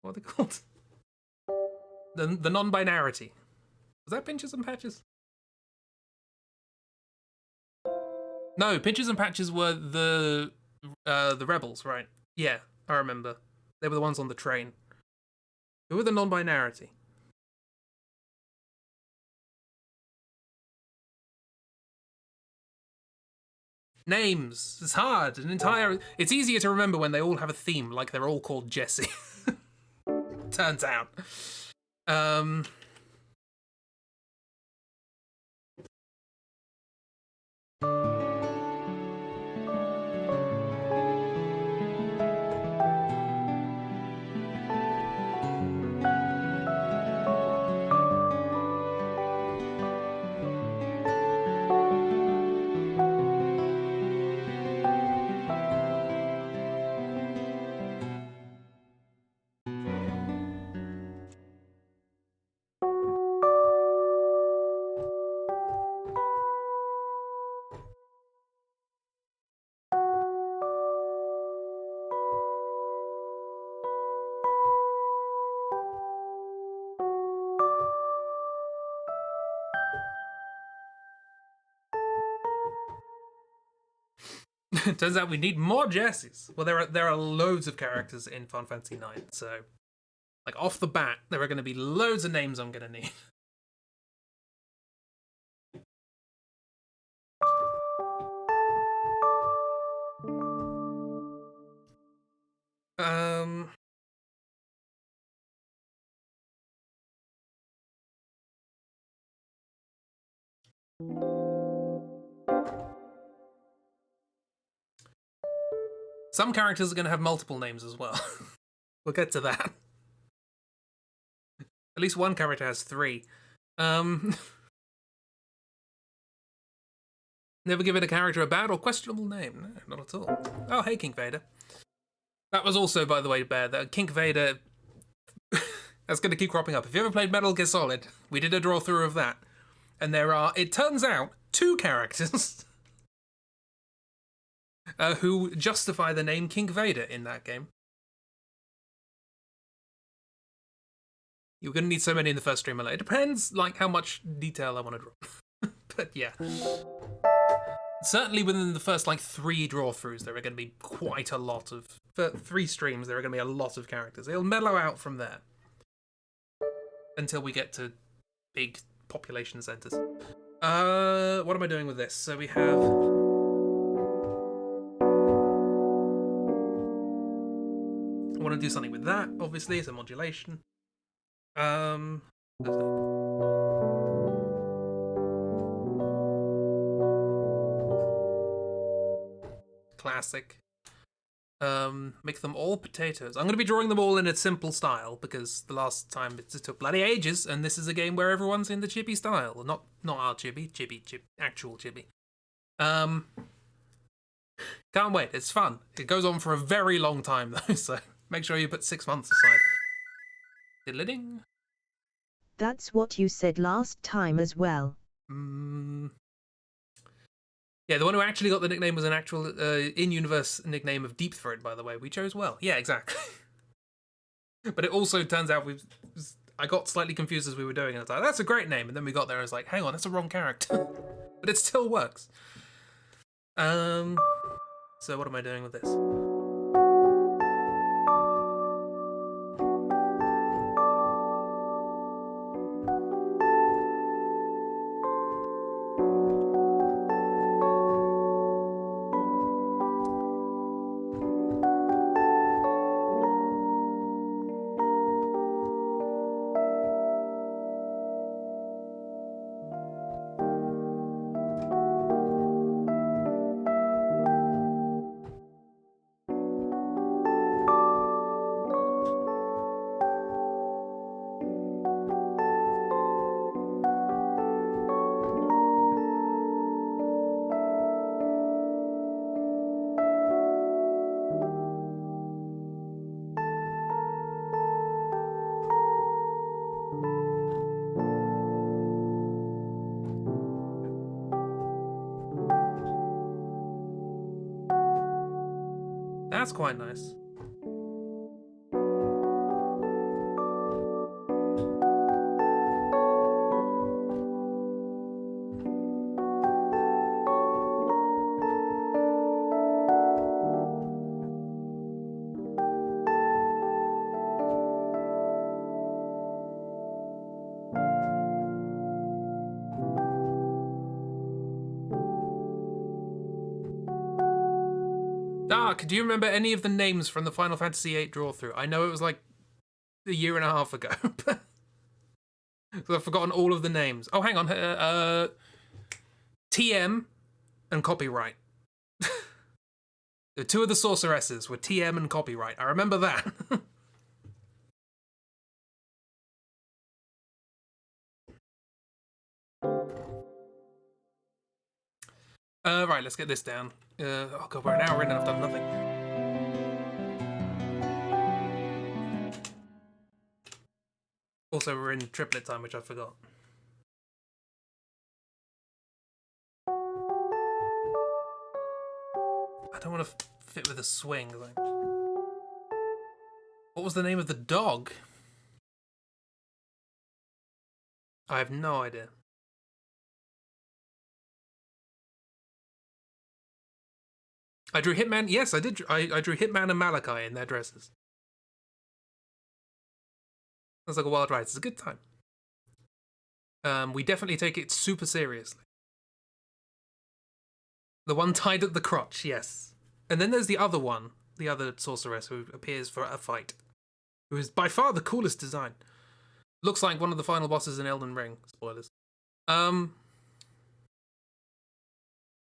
What are they called? The non-binarity. Was that Pinches and Patches? No, Pinches and Patches were the rebels, right? Yeah, I remember. They were the ones on the train. Who were the non-binarity? Names. It's hard. It's easier to remember when they all have a theme, like they're all called Jesse. Turns out. Turns out we need more Jessies. Well, there are loads of characters in Final Fantasy IX, so like off the bat, there are going to be loads of names I'm going to need. Some characters are going to have multiple names as well. We'll get to that. At least one character has 3. Never given a character a bad or questionable name. No, not at all. Oh, hey, King Vader. That was also, by the way, bad. That King Vader... That's going to keep cropping up. If you ever played Metal Gear Solid, we did a draw through of that. And there are, it turns out, 2 characters who justify the name King Vader in that game. You're going to need so many in the first stream. It depends, like, how much detail I want to draw. But yeah. Certainly within the first, like, 3 draw-throughs, there are going to be quite a lot of... For 3 streams, there are going to be a lot of characters. It'll mellow out from there. Until we get to big population centers. What am I doing with this? So we have... I want to do something with that, obviously, some modulation. Classic. Make them all potatoes. I'm going to be drawing them all in a simple style because the last time it took bloody ages, and this is a game where everyone's in the chibi style. Not our chibi, actual chibi. Can't wait. It's fun. It goes on for a very long time though, so make sure you put 6 months aside. Diddle-ding. That's what you said last time as well. Yeah, the one who actually got the nickname was an actual in-universe nickname of Deep Throat, by the way. We chose well. Yeah, exactly. But it also turns out I got slightly confused as we were doing it. I was like, that's a great name. And then we got there and I was like, hang on, that's a wrong character. But it still works. So what am I doing with this? That's quite nice. Do you remember any of the names from the Final Fantasy VIII draw-through? I know it was like a year and a half ago, but I've forgotten all of the names. Oh, hang on. TM and Copyright. The 2 of the sorceresses were TM and Copyright. I remember that. Right, let's get this down. Oh god, we're an hour in and I've done nothing. Also, we're in triplet time, which I forgot. I don't want to fit with a swing. What was the name of the dog? I have no idea. I drew Hitman. Yes, I did. I drew Hitman and Malachi in their dresses. Sounds like a wild ride. It's a good time. We definitely take it super seriously. The one tied at the crotch, yes. And then there's the other one the other sorceress who appears for a fight, who is by far the coolest design. Looks like one of the final bosses in Elden Ring. Spoilers.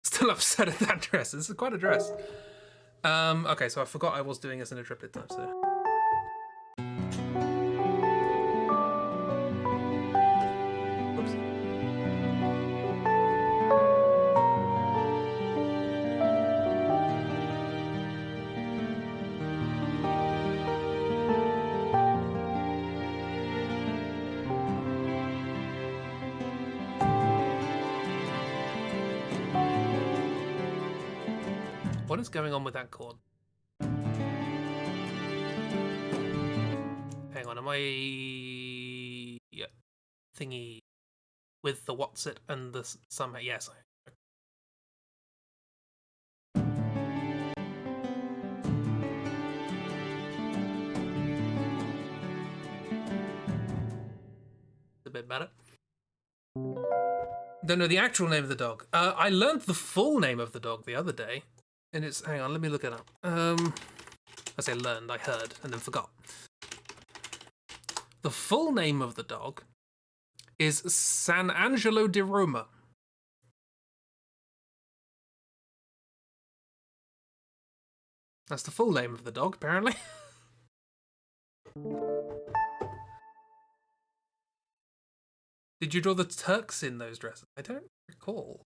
Still upset at that dress. This is quite a dress. Okay, so I forgot I was doing this in a triplet time, so. Oops. What is going on with that chord? Hang on, am I... Yeah. Thingy with the what's it and the somehow... Yes. A bit better. Don't know the actual name of the dog. I learned the full name of the dog the other day. And it's... Hang on, let me look it up. I say learned, I heard, and then forgot. The full name of the dog is San Angelo di Roma. That's the full name of the dog, apparently. Did you draw the Turks in those dresses? I don't recall.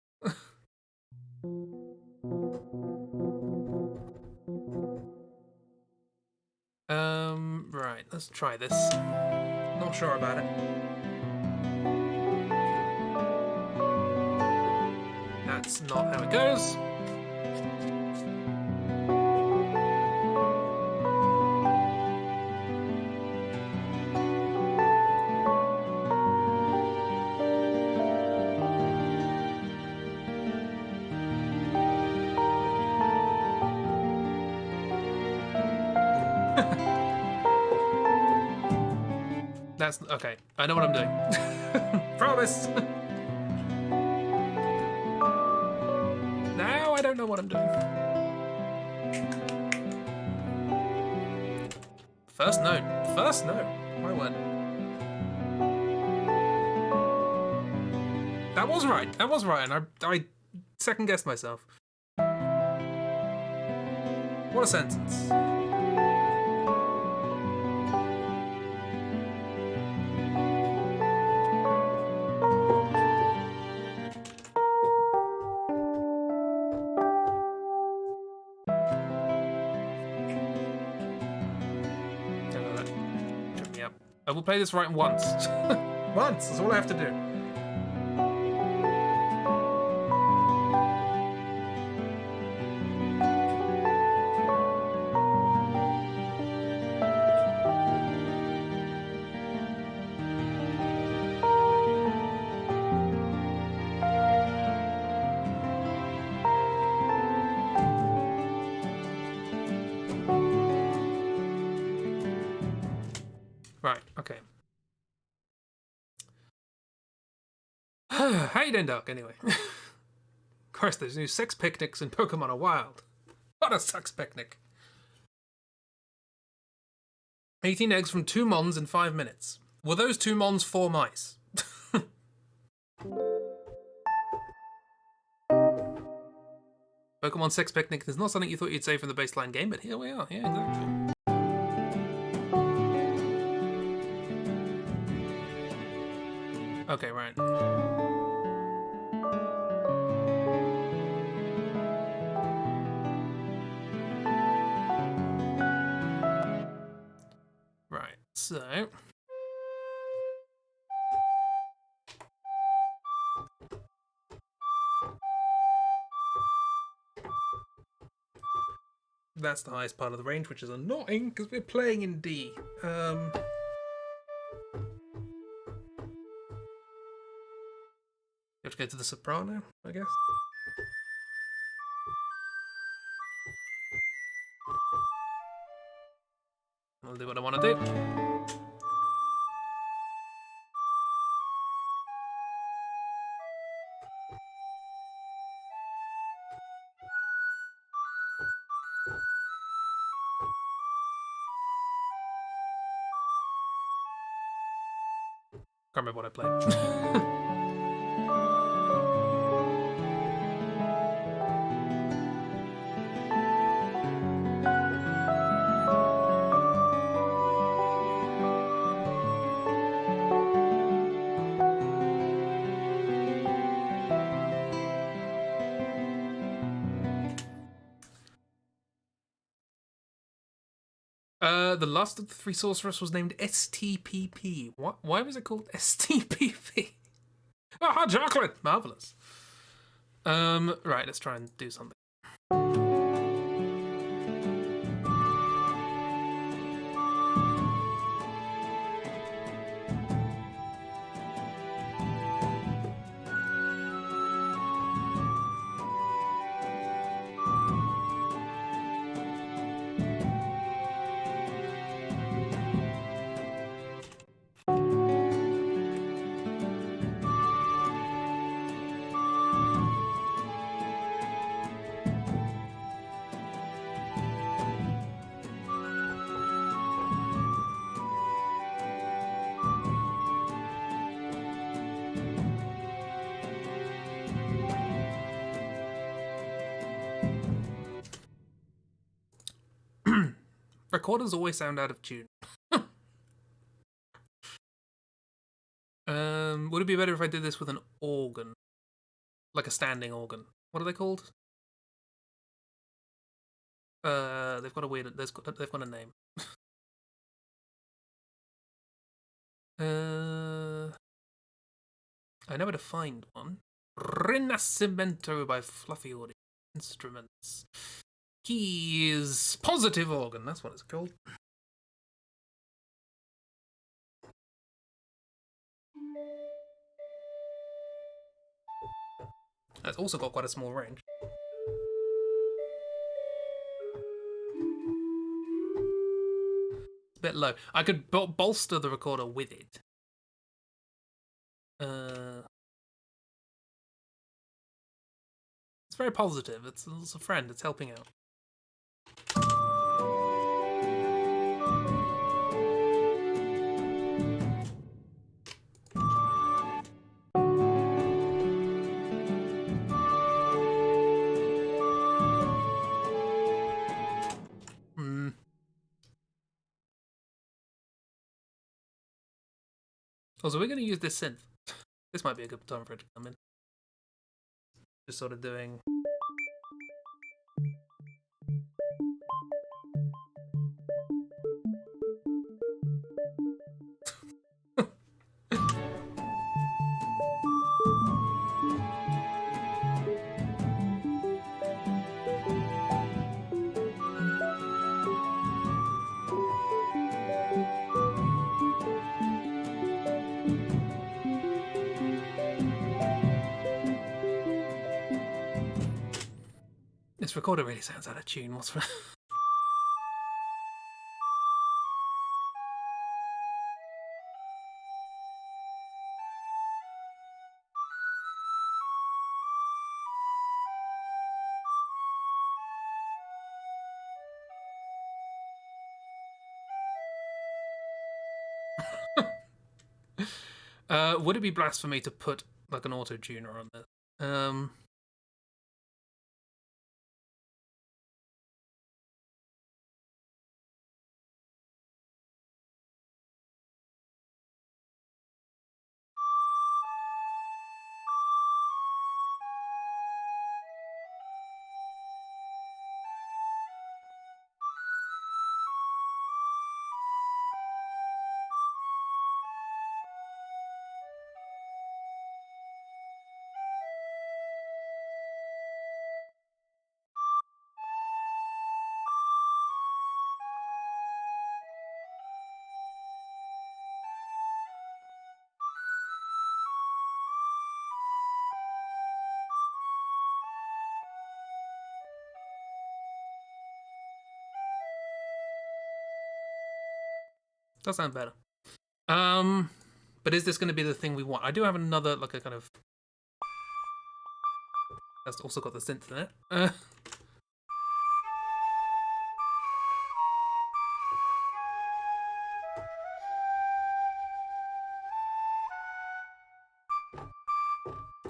Right, let's try this. Not sure about it. That's not how it goes. That's okay. I know what I'm doing. Promise. Now I don't know what I'm doing. First note. First note. My word. That was right. That was right, and I second guessed myself. What a sentence. I will play this right once. Once, that's all I have to do. Right, okay. How you doing, Doc, anyway? Of course, there's new sex picnics in Pokemon are wild. What a sex picnic. 18 eggs from 2 mons in 5 minutes. Were those 2 mons 4 mice? Pokemon sex picnic is not something you thought you'd say from the baseline game, but here we are. Yeah, exactly. Okay, right. Right, so... That's the highest part of the range, which is annoying, because we're playing in D. You have to go to the soprano, I guess. I'll do what I want to do. Can't remember what I played. The last of the three sorcerers was named STPP. What? Why was it called STPP? Ah, chocolate! Marvelous. Right, let's try and do something. Recorders always sound out of tune. Would it be better if I did this with an organ? Like a standing organ. What are they called? They've got a weird. They've got a name. I know where to find one. Rinascimento by Fluffy Audio Instruments. Keys positive organ. That's what it's called. It's also got quite a small range. It's a bit low. I could bolster the recorder with it. It's very positive. It's a friend. It's helping out. Also, we're going to use this synth. This might be a good time for it to come in. Just sort of doing... This recorder really sounds out of tune. What's... would it be blasphemy to put like an auto tuner on this? Does sound better. But is this going to be the thing we want? I do have another, like a kind of... That's also got the synth in it.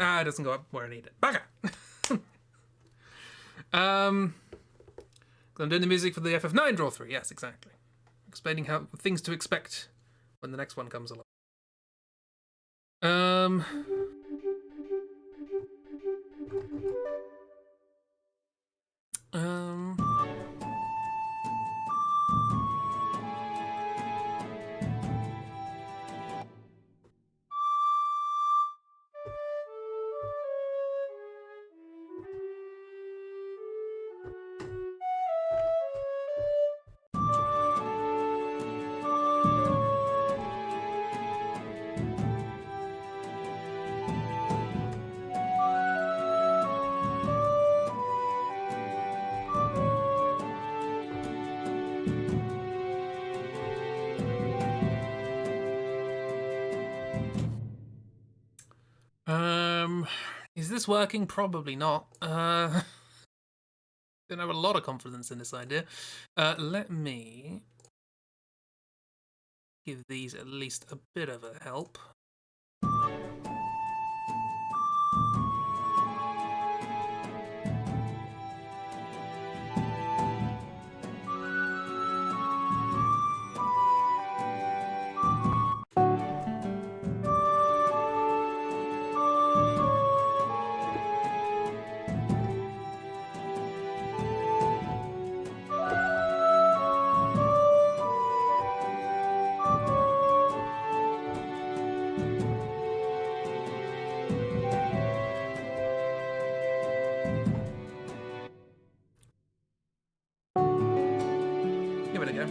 Ah, it doesn't go up where I need it. Bugger! I'm doing the music for the FF9 draw through. Yes, exactly. Explaining how things to expect when the next one comes along. Um. Um. Is this working? Probably not. Don't have a lot of confidence in this idea. Let me give these at least a bit of a help. Give it a go.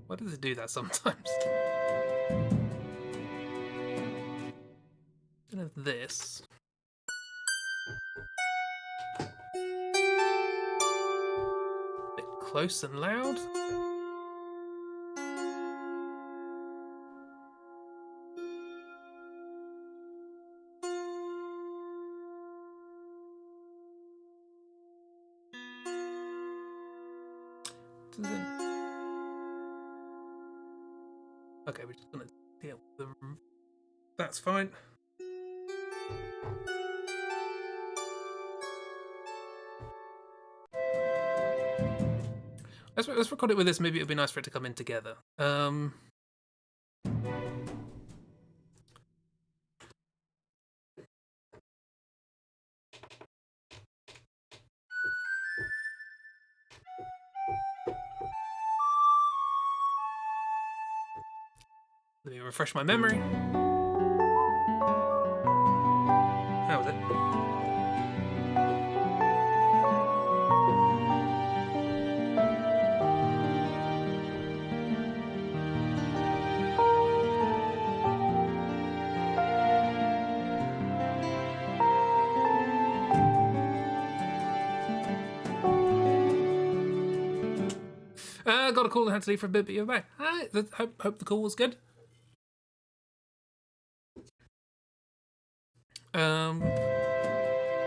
Why does it do that sometimes? This. Bit close and loud. Okay, we're just gonna deal with the. That's fine. Let's record it with this. Maybe it would be nice for it to come in together. Let me refresh my memory. How was it? Got a call and had to leave for a bit, but you're back. Hi, hope the call was good.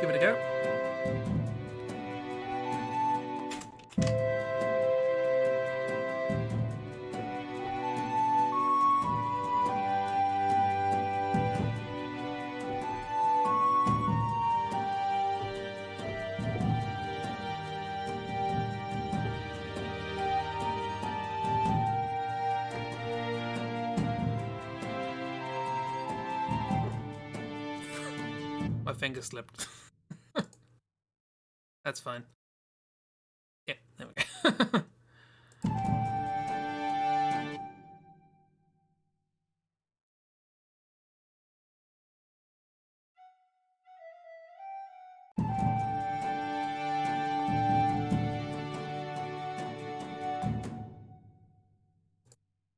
Give it a go. My finger slipped. That's fine. Yeah, there we go.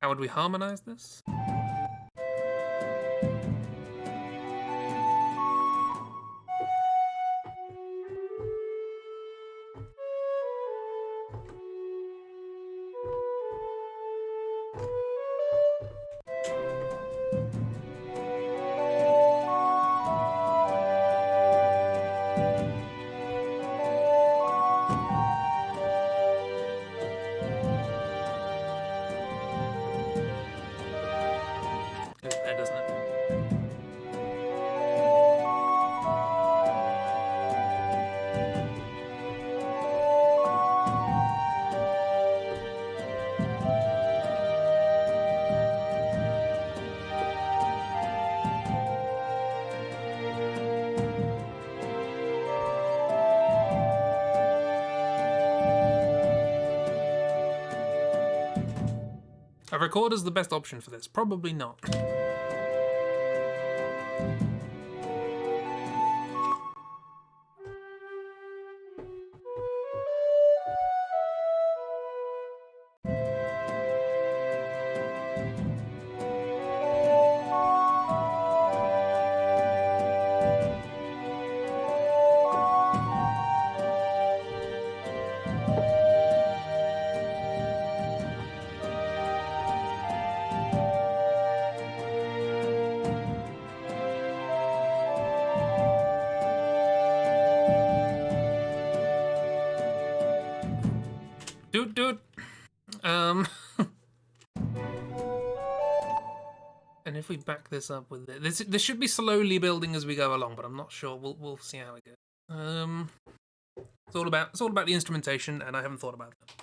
How would we harmonize this? recorder's the best option for this. Probably not. Dude. And if we back this up with it, this should be slowly building as we go along, but I'm not sure. We'll see how it goes. It's all about the instrumentation, and I haven't thought about that.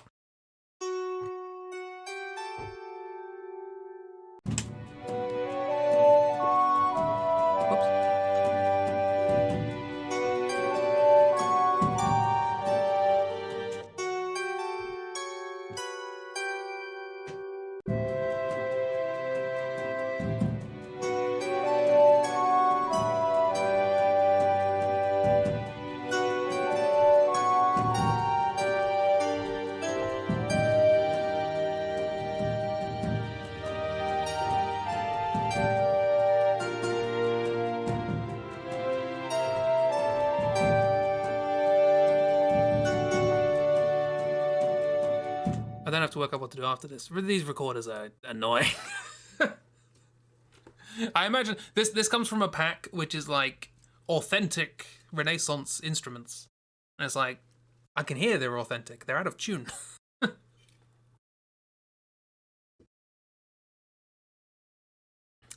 I don't have to work out what to do after this. These recorders are annoying. I imagine this comes from a pack which is like authentic Renaissance instruments. And it's like, I can hear they're authentic. They're out of tune.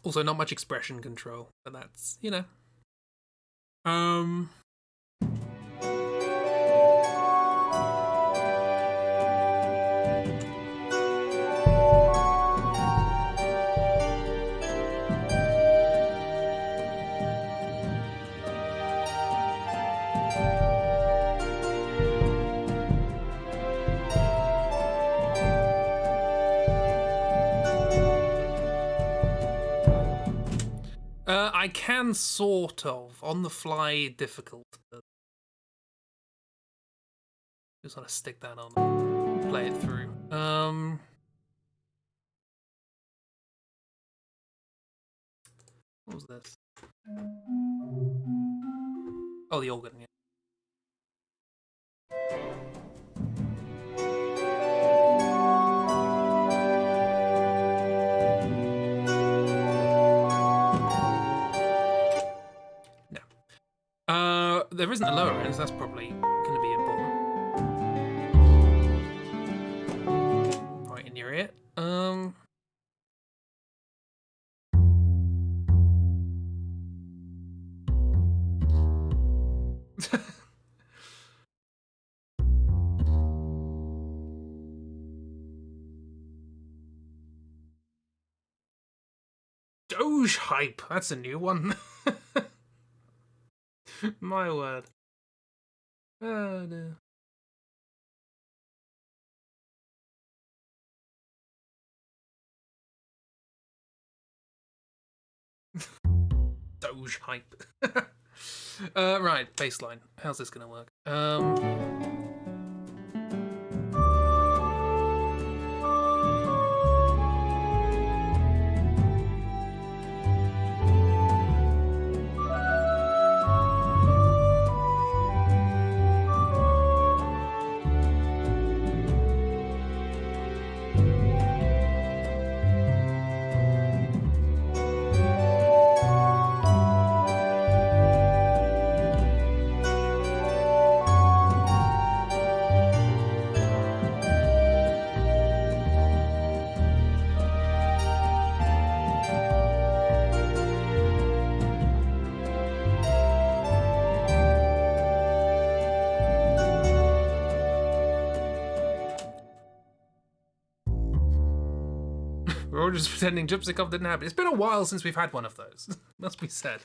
Also, not much expression control, but that's, you know. I can sort of on the fly difficult, but just want to stick that on and play it through. What was this? Oh, the organ, yeah. There isn't a lower end, so that's probably going to be important. Right in your ear. Doge hype. That's a new one. My word. Oh no. Doge hype. Right, baseline. How's this gonna work? We're all just pretending Gypsykov didn't happen. It's been a while since we've had one of those. Must be said.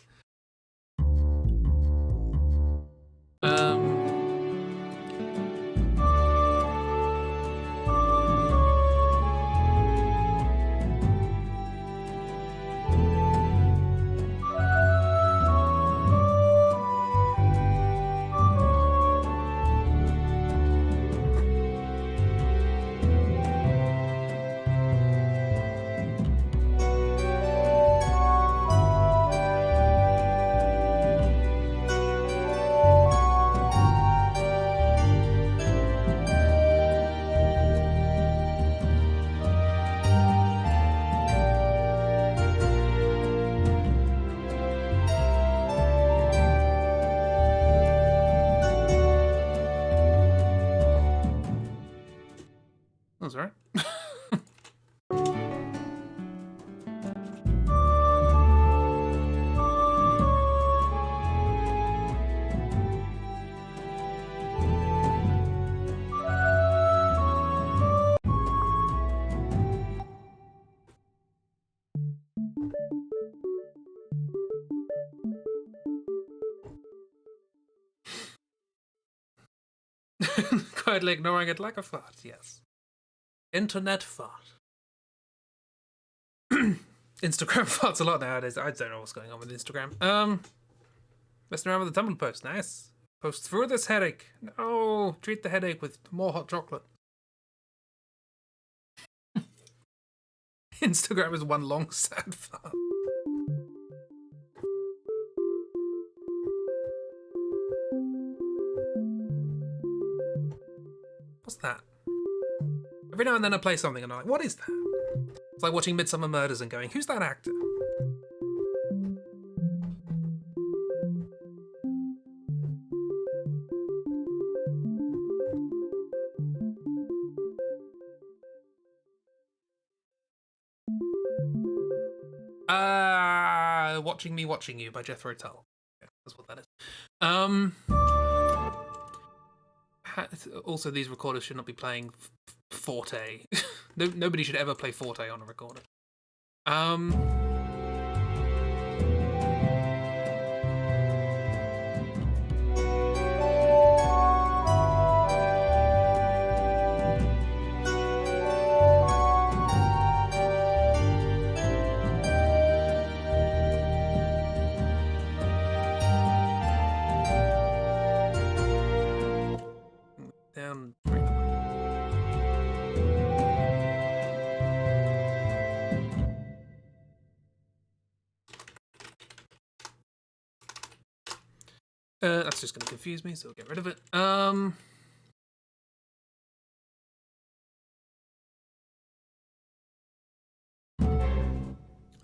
Quietly ignoring it like a fart, yes. Internet fart. Instagram farts a lot nowadays. I don't know what's going on with Instagram. Messing around with the Tumblr post. Nice. Post through this headache. No, treat the headache with more hot chocolate. Instagram is one long sad fart. What's that? Every now and then I play something and I'm like, what is that? It's like watching Midsummer Murders and going, who's that actor? Watching Me Watching You by Jethro Tull. Yeah, that's what that is. Also, these recorders should not be playing Forte. Nobody should ever play Forte on a recorder. Down. That's just going to confuse me, so we'll get rid of it.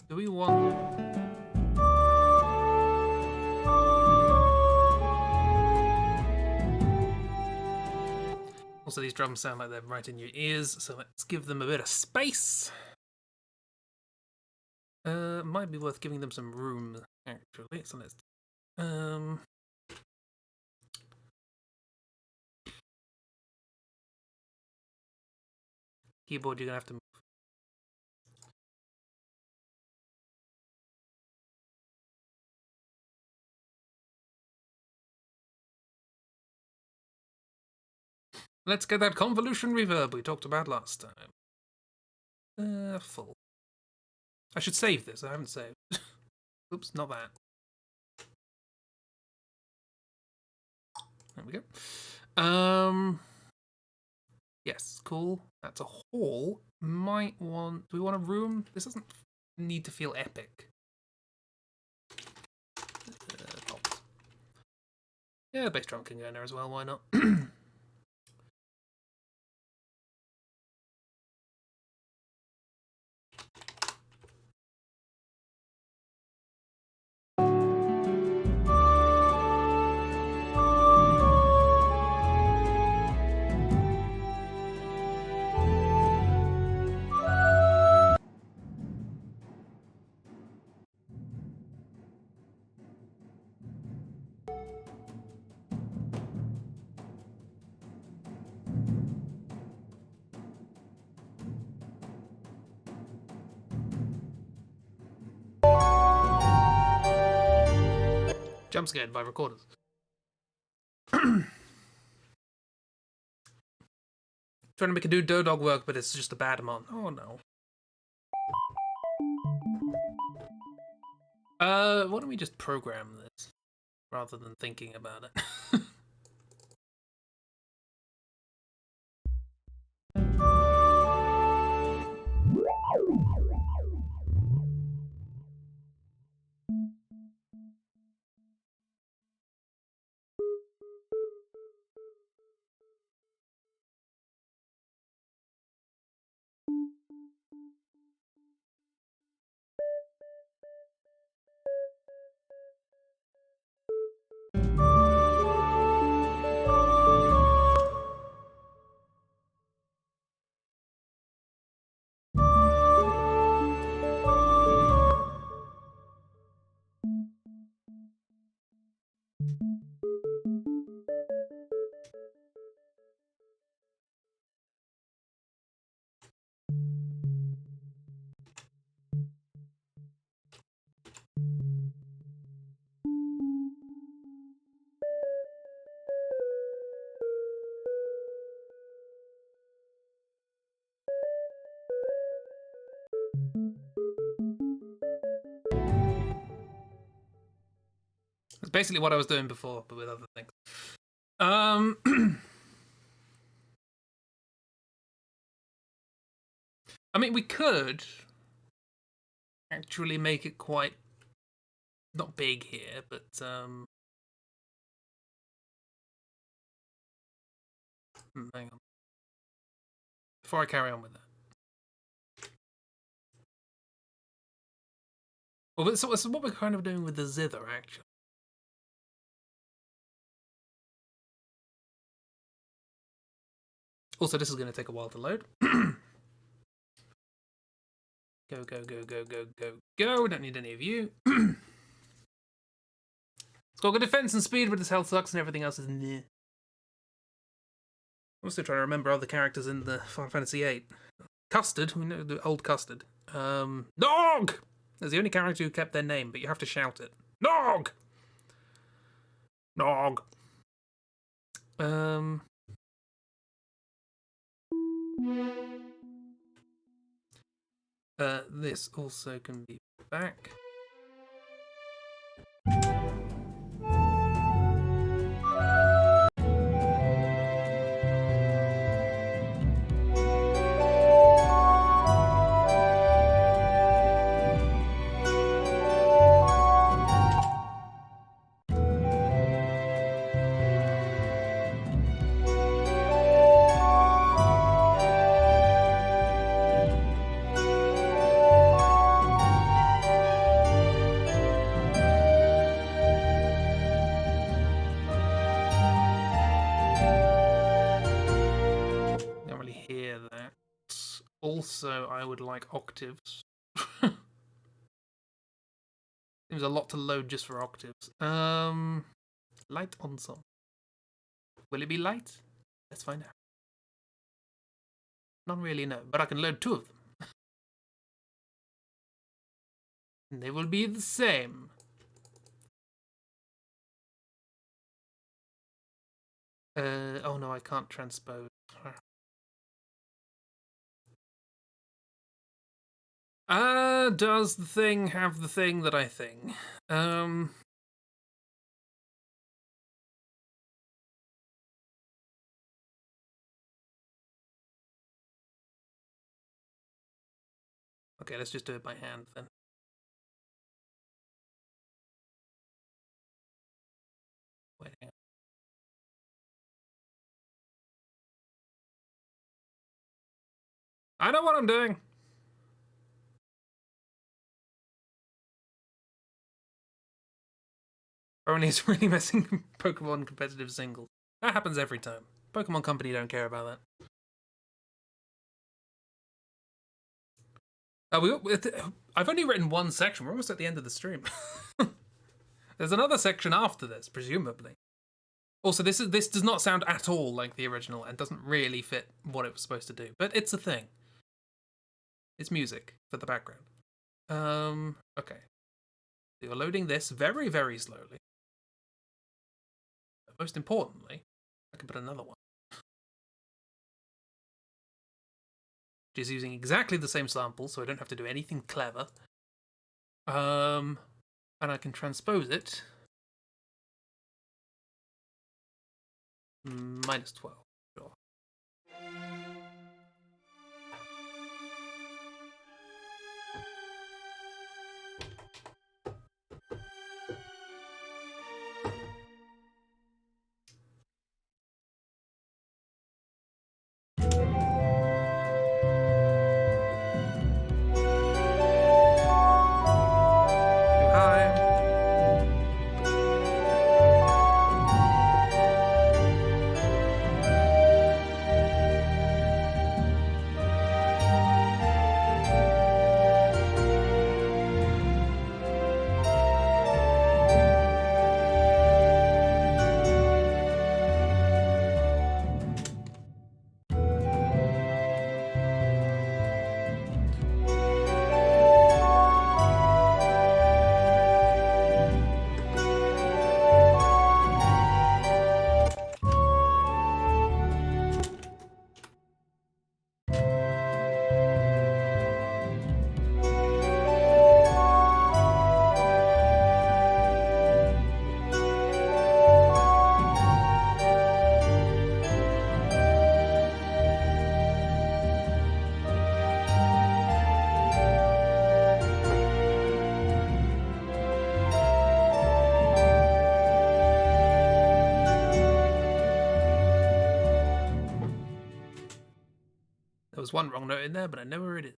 Do we want... Also, these drums sound like they're right in your ears, so let's give them a bit of space. Might be worth giving them some room, actually. So let's... Keyboard, you're gonna have to move. Let's get that convolution reverb we talked about last time. Full. I should save this. I haven't saved. Oops, not that. There we go. Yes, cool. That's a hall. Might want... Do we want a room? This doesn't need to feel epic. Yeah, bass drum can go in there as well. Why not? Jump scared by recorders. Trying to make a do dog work, but it's just a bad mon. Oh no. Why don't we just program this rather than thinking about it? Basically what I was doing before, but with other things. I mean, we could actually make it quite not big here, but hang on. Before I carry on with that. Well, so what we're kind of doing with the zither, actually. Also, this is going to take a while to load. Go, go, go, go, go, go, go. Don't need any of you. It's got good defense and speed, but its health sucks and everything else is meh. I'm still trying to remember other characters in the Final Fantasy VIII. Custard, we know the old Custard. Nog! There's the only character who kept their name, but you have to shout it. Nog! Nog! This also can be back. Also, I would like octaves. Seems a lot to load just for octaves. Light ensemble. Will it be light? Let's find out. Not really, no, but I can load 2 of them. And they will be the same. Oh no, I can't transpose. Does the thing have the thing that I think? Okay, let's just do it by hand then. Wait, hang on. I know what I'm doing. Only it's really messing Pokemon competitive singles. That happens every time. Pokemon Company don't care about that. I've only written 1 section. We're almost at the end of the stream. There's another section after this, presumably. Also, this does not sound at all like the original and doesn't really fit what it was supposed to do. But it's a thing. It's music for the background. Okay. So you're loading this very, very slowly. But most importantly, I can put another one. Which is using exactly the same sample, so I don't have to do anything clever. And I can transpose it. -12. Sure. was one wrong note in there, but I know where it is.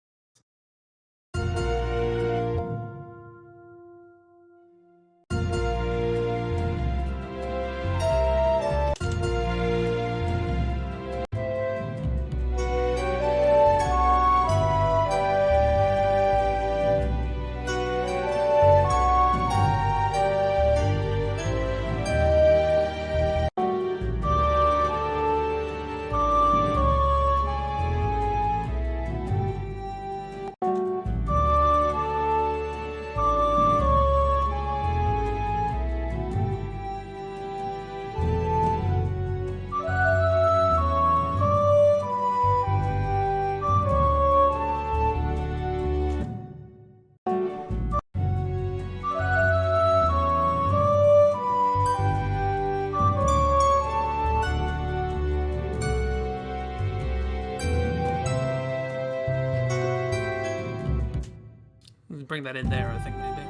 Bring that in there, I think, maybe.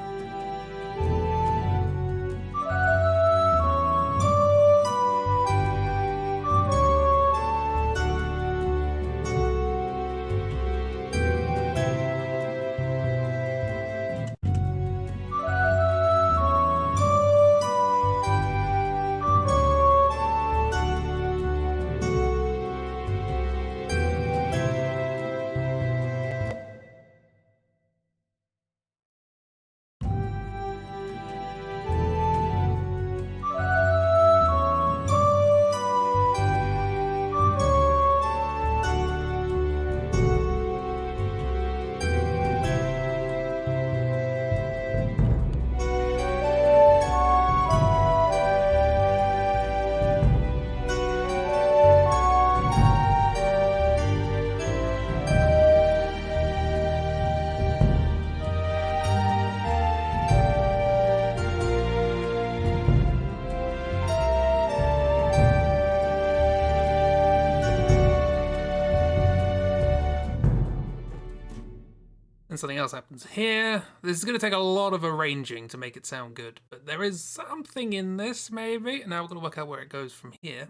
And something else happens here. This is going to take a lot of arranging to make it sound good, but there is something in this, maybe. Now we're going to work out where it goes from here.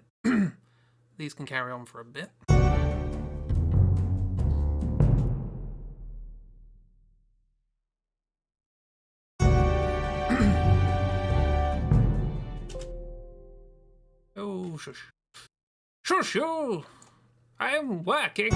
These can carry on for a bit. Oh, shush. Shush, you! I am working!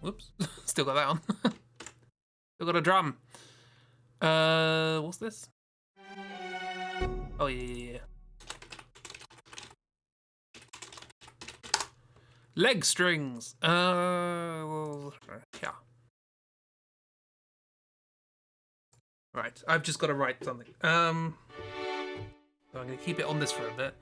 Whoops. Still got that on. Still got a drum. What's this? Oh, yeah. Leg strings. Well, yeah. Right, I've just got to write something. So I'm going to keep it on this for a bit.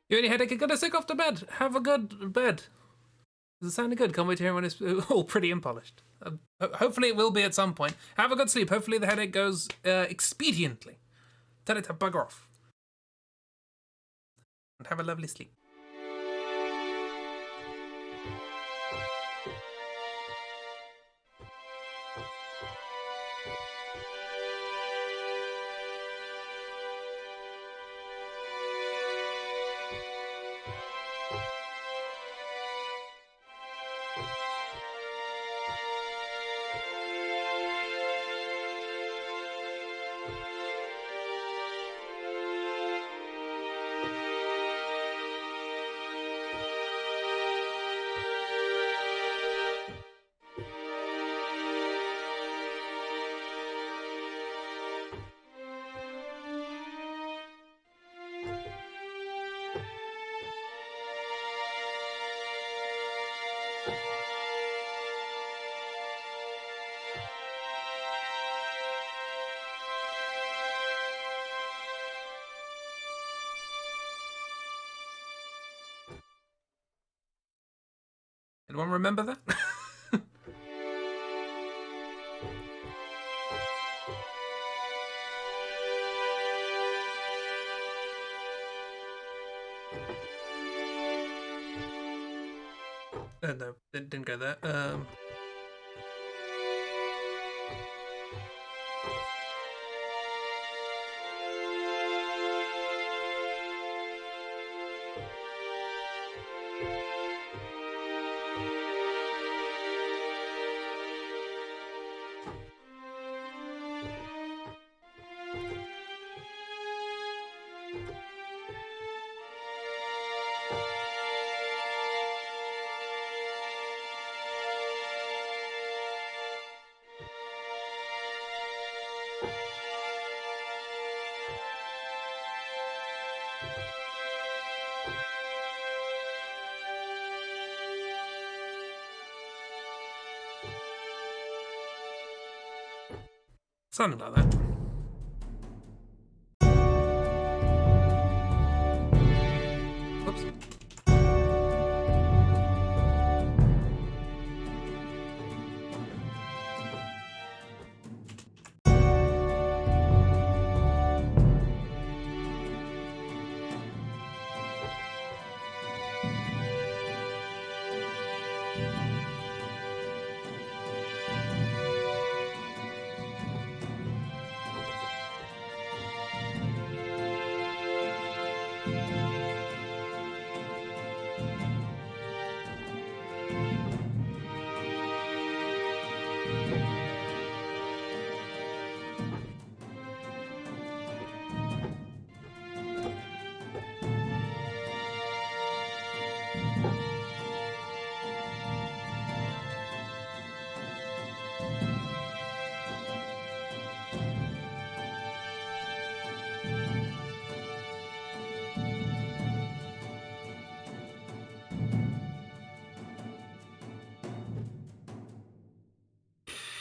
You any headache? You're gonna sick off to bed. Have a good bed. Does it sound good? Can't wait to hear when it's all pretty and polished. Hopefully it will be at some point. Have a good sleep. Hopefully the headache goes expediently. Tell it to bugger off. And have a lovely sleep. Anyone remember that? No, didn't go there. Something like that. Whoops.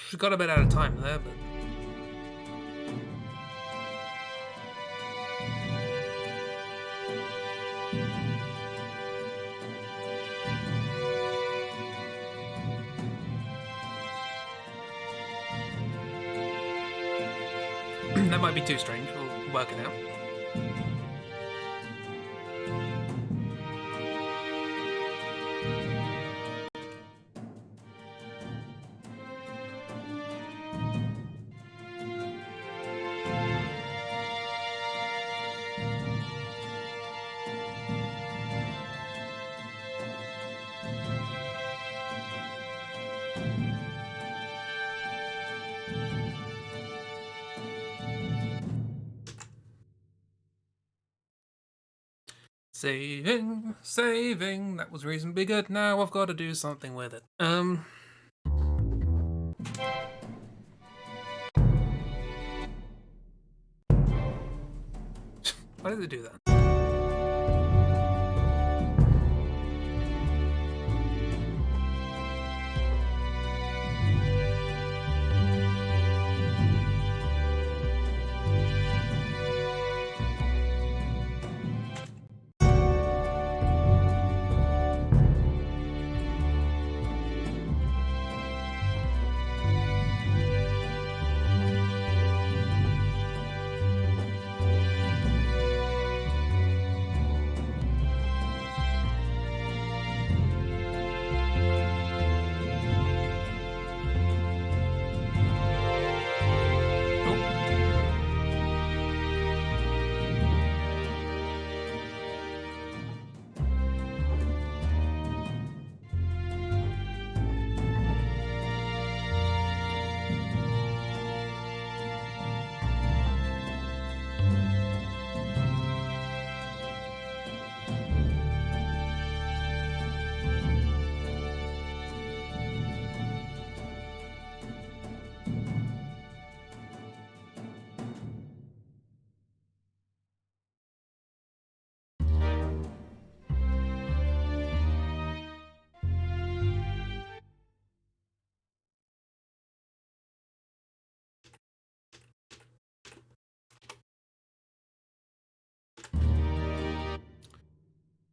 She got a bit out of time there, but that might be too strange. We'll work it out. Saving. That was reasonably good. Now I've got to do something with it. Why did they do that?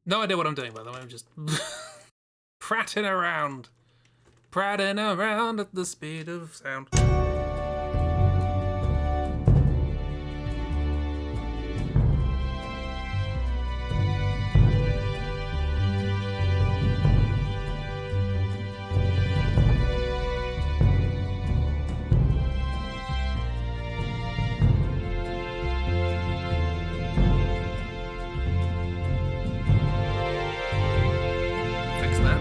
No idea what I'm doing, by the way. I'm just prattling around at the speed of sound. Fix that.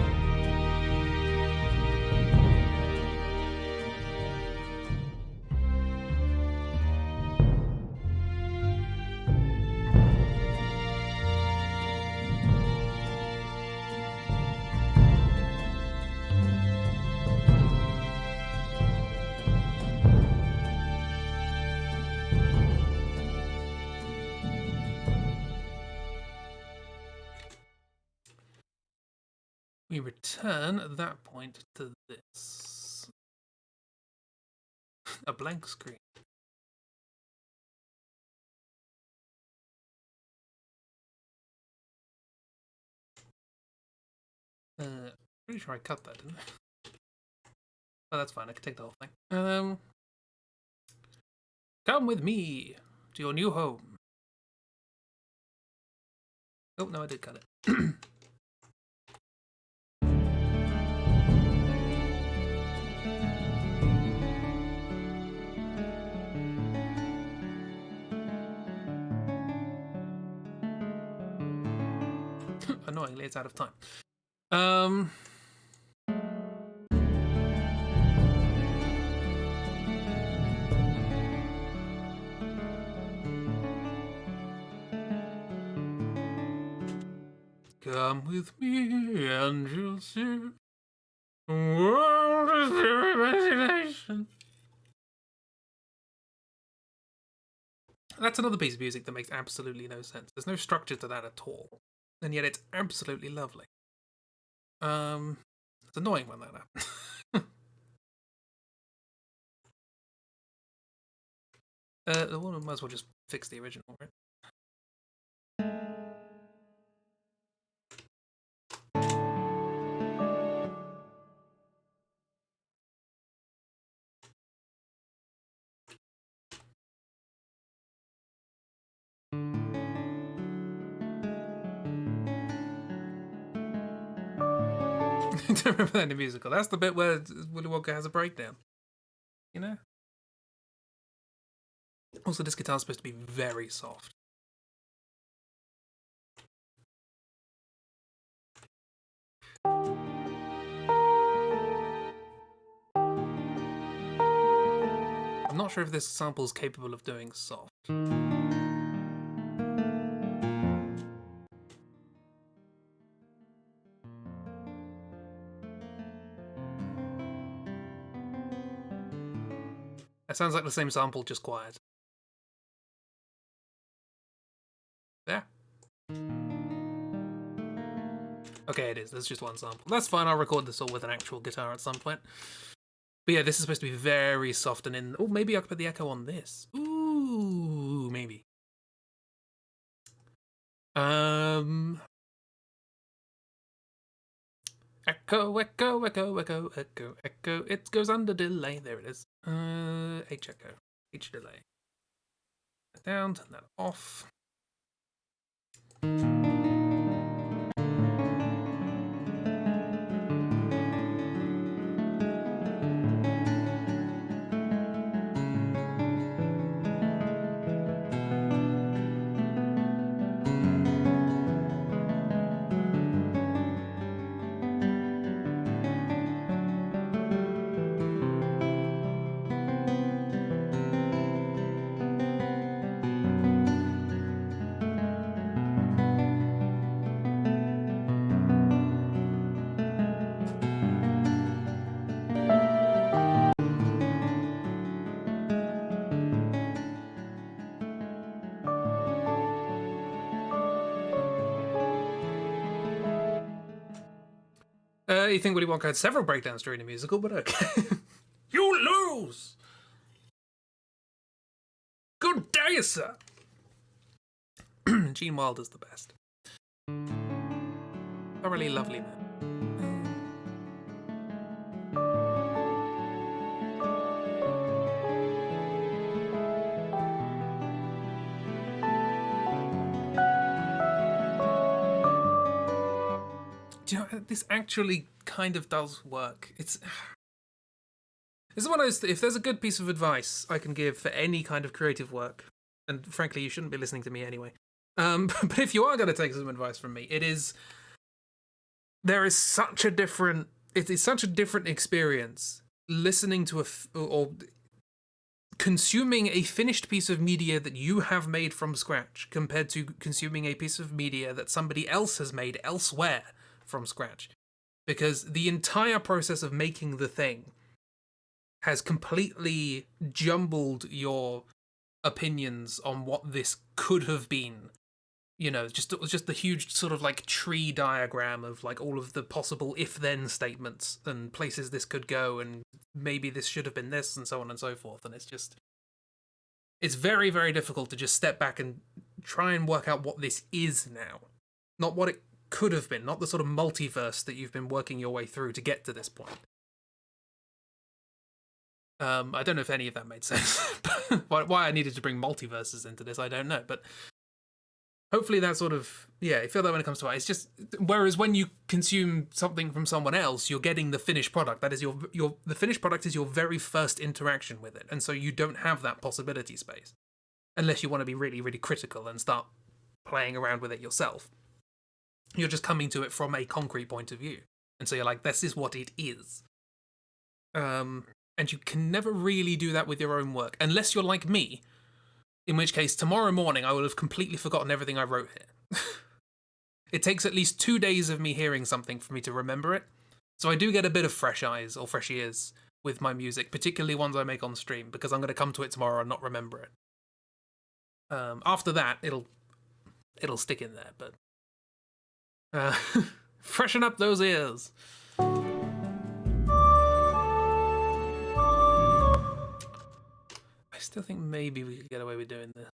We return at that point to this. A blank screen. Pretty sure I cut that, didn't I? Oh, that's fine. I can take the whole thing. Come with me to your new home. Oh, no, I did cut it. Annoyingly, it's out of time. Come with me and you'll see the world is your imagination. That's another piece of music that makes absolutely no sense. There's no structure to that at all. And yet it's absolutely lovely. It's annoying when that happens. The one might as well just fix the original, right? I don't remember that in the musical. That's the bit where Willy Wonka has a breakdown. You know? Also, this guitar's supposed to be very soft. I'm not sure if this sample's capable of doing soft. It sounds like the same sample, just quiet. Yeah. Okay, it is. There's just one sample. That's fine. I'll record this all with an actual guitar at some point. But yeah, this is supposed to be very soft and in... Oh, maybe I could put the echo on this. Ooh, maybe. Echo, echo, echo, echo, echo, echo. It goes under delay. There it is. H echo. H delay. Down, turn that off. You think Willy Wonka had several breakdowns during the musical, but okay. You lose! Good day, sir! Gene Wilder's the best. Thoroughly lovely man. Do you know, this actually kind of does work. It's one of those. If there's a good piece of advice I can give for any kind of creative work, and frankly, you shouldn't be listening to me anyway. But if you are going to take some advice from me, it is there is such a different. It is such a different experience listening to or consuming a finished piece of media that you have made from scratch compared to consuming a piece of media that somebody else has made elsewhere from scratch, because the entire process of making the thing has completely jumbled your opinions on what this could have been. You know, just the huge sort of like tree diagram of like all of the possible if-then statements and places this could go, and maybe this should have been this, and so on and so forth. And it's very, very difficult to just step back and try and work out what this is now, not what it could have been, not the sort of multiverse that you've been working your way through to get to this point. I don't know if any of that made sense. Why I needed to bring multiverses into this, I don't know. But hopefully that sort of, yeah, I feel that when it comes to it, it's just, whereas when you consume something from someone else, you're getting the finished product. That is the finished product is your very first interaction with it. And so you don't have that possibility space. Unless you want to be really, really critical and start playing around with it yourself. You're just coming to it from a concrete point of view. And so you're like, this is what it is. And you can never really do that with your own work, unless you're like me, in which case tomorrow morning I will have completely forgotten everything I wrote here. It takes at least 2 days of me hearing something for me to remember it, so I do get a bit of fresh eyes or fresh ears with my music, particularly ones I make on stream, because I'm going to come to it tomorrow and not remember it. After that, it'll stick in there, but freshen up those ears. I still think maybe we could get away with doing this.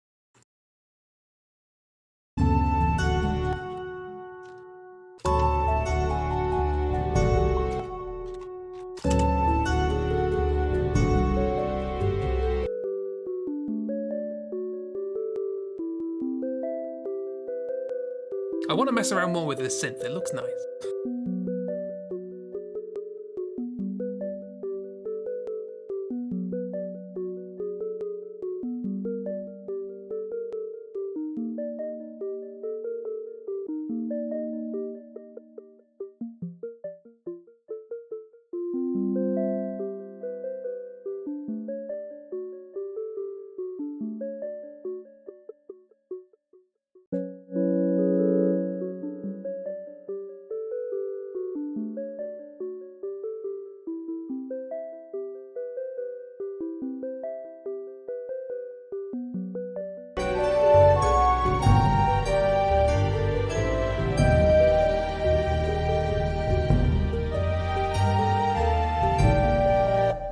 I want to mess around more with this synth. It looks nice.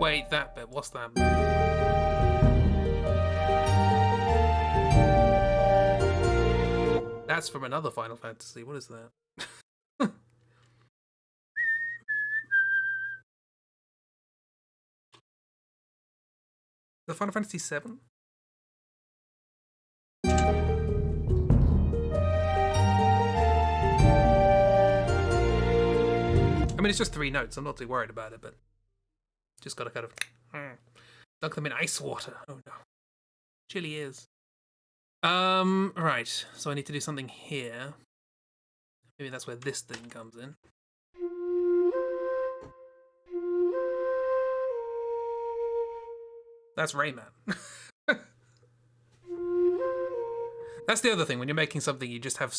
Wait, that bit. What's that? That's from another Final Fantasy. What is that? The Final Fantasy VII? I mean, it's just 3 notes. I'm not too worried about it, but just gotta kind of dunk them in ice water. Oh no, chilly ears. Right. So I need to do something here. Maybe that's where this thing comes in. That's Rayman. That's the other thing. When you're making something, you just have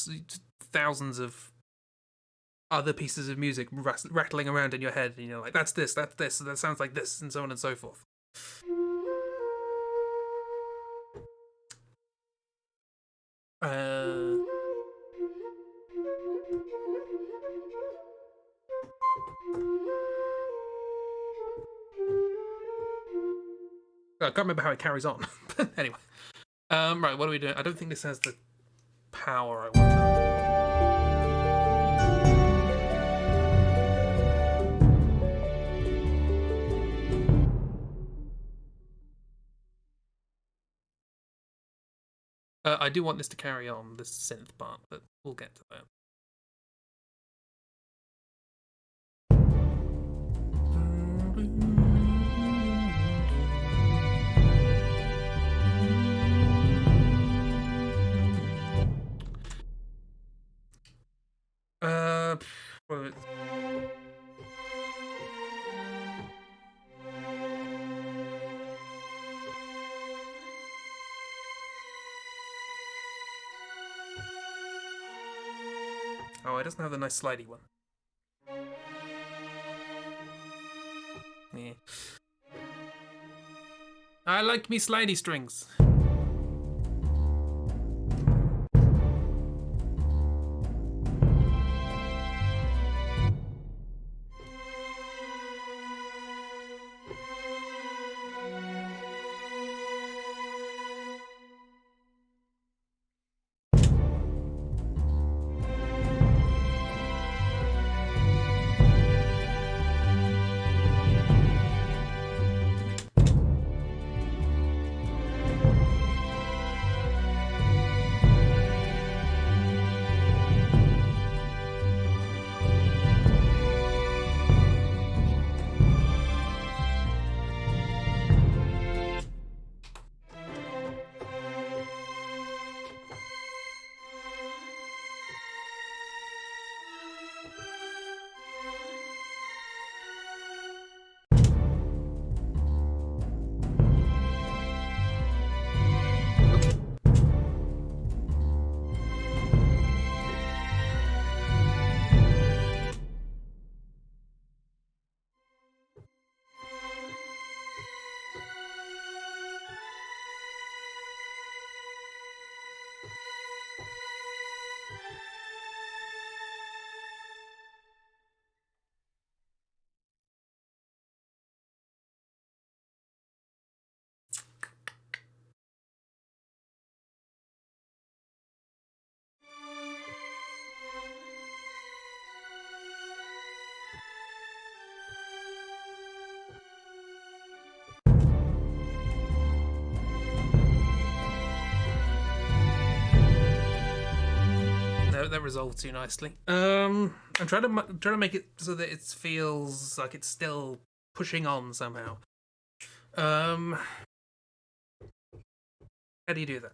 thousands of other pieces of music rattling around in your head, and you're like, that's this, that sounds like this, and so on and so forth. I can't remember how it carries on. But anyway. Right, what are we doing? I don't think this has the power I want. I do want this to carry on, this synth part, but we'll get to that. Uh, well, oh, it doesn't have the nice slidey one. Yeah. I like me slidey strings. No, that resolved too nicely. I'm trying to make it so that it feels like it's still pushing on somehow. How do you do that?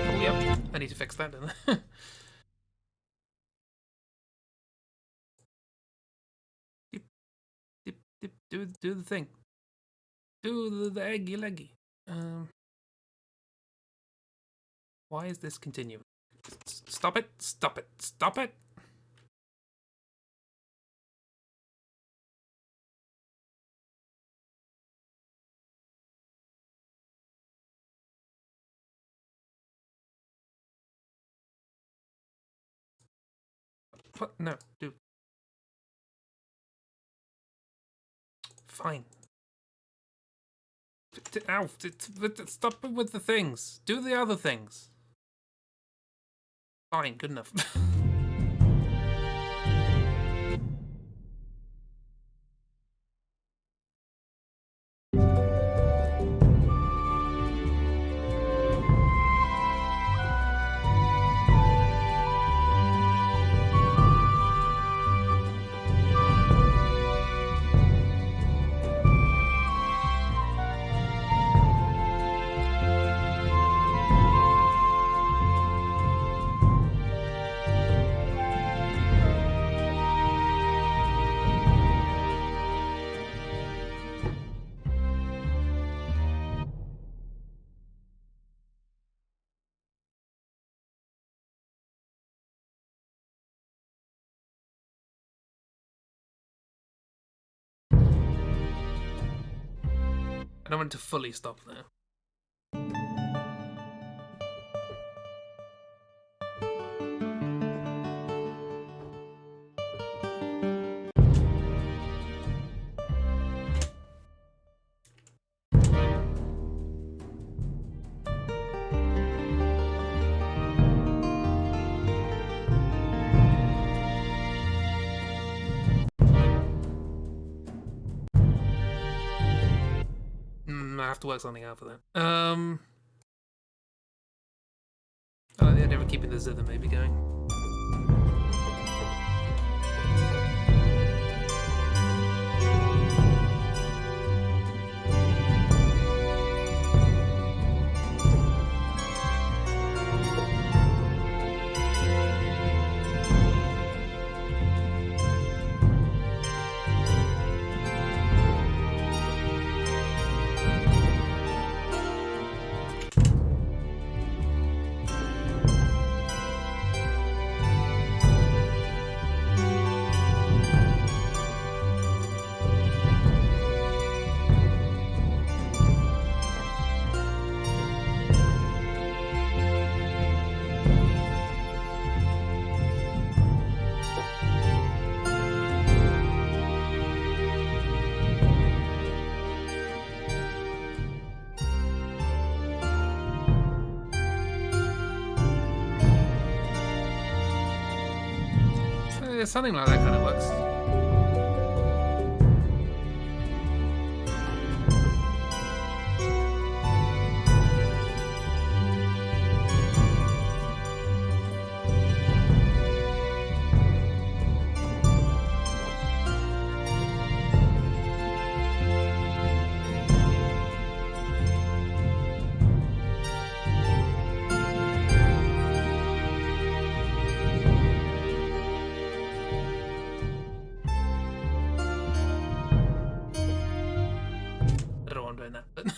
Oh, yep. I need to fix that, don't I? Dip, dip, dip, do the thing. Do the eggy leggy. Why is this continuing? Stop it! Stop it! Stop it! What? No, do. Fine. Ow! Stop with the things. Do the other things. Fine, good enough. I don't want it to fully stop there. I have to work something out for that. I like the idea of keeping the zither maybe going. Something like that kind of works. I don't know why I'm doing that, but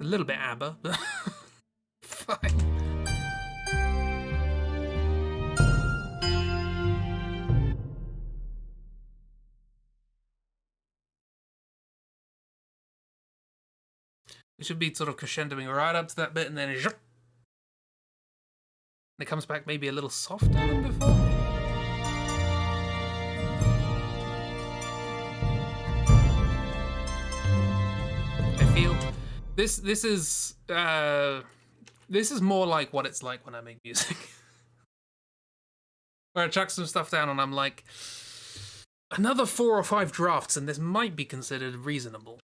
a little bit ABBA, but fine. It should be sort of crescendoing right up to that bit, and then it comes back maybe a little softer than before. I feel this is more like what it's like when I make music. Where I chuck some stuff down and I'm like, another 4 or 5 drafts and this might be considered reasonable.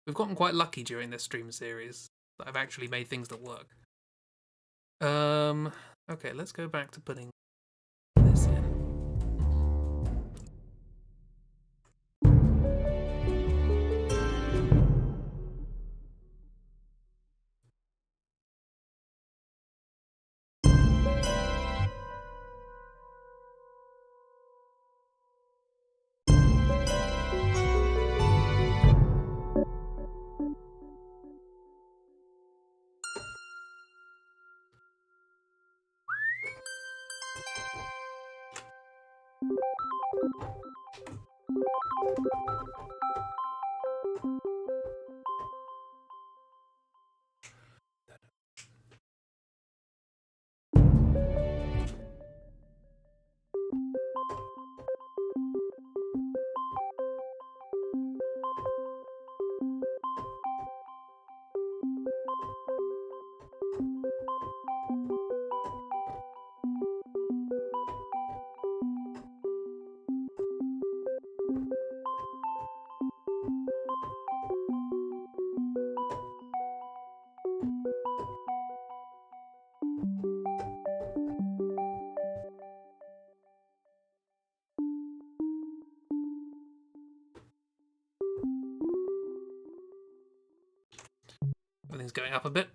We've gotten quite lucky during this stream series that I've actually made things that work. Okay, let's go back to putting this in. Everything's going up a bit.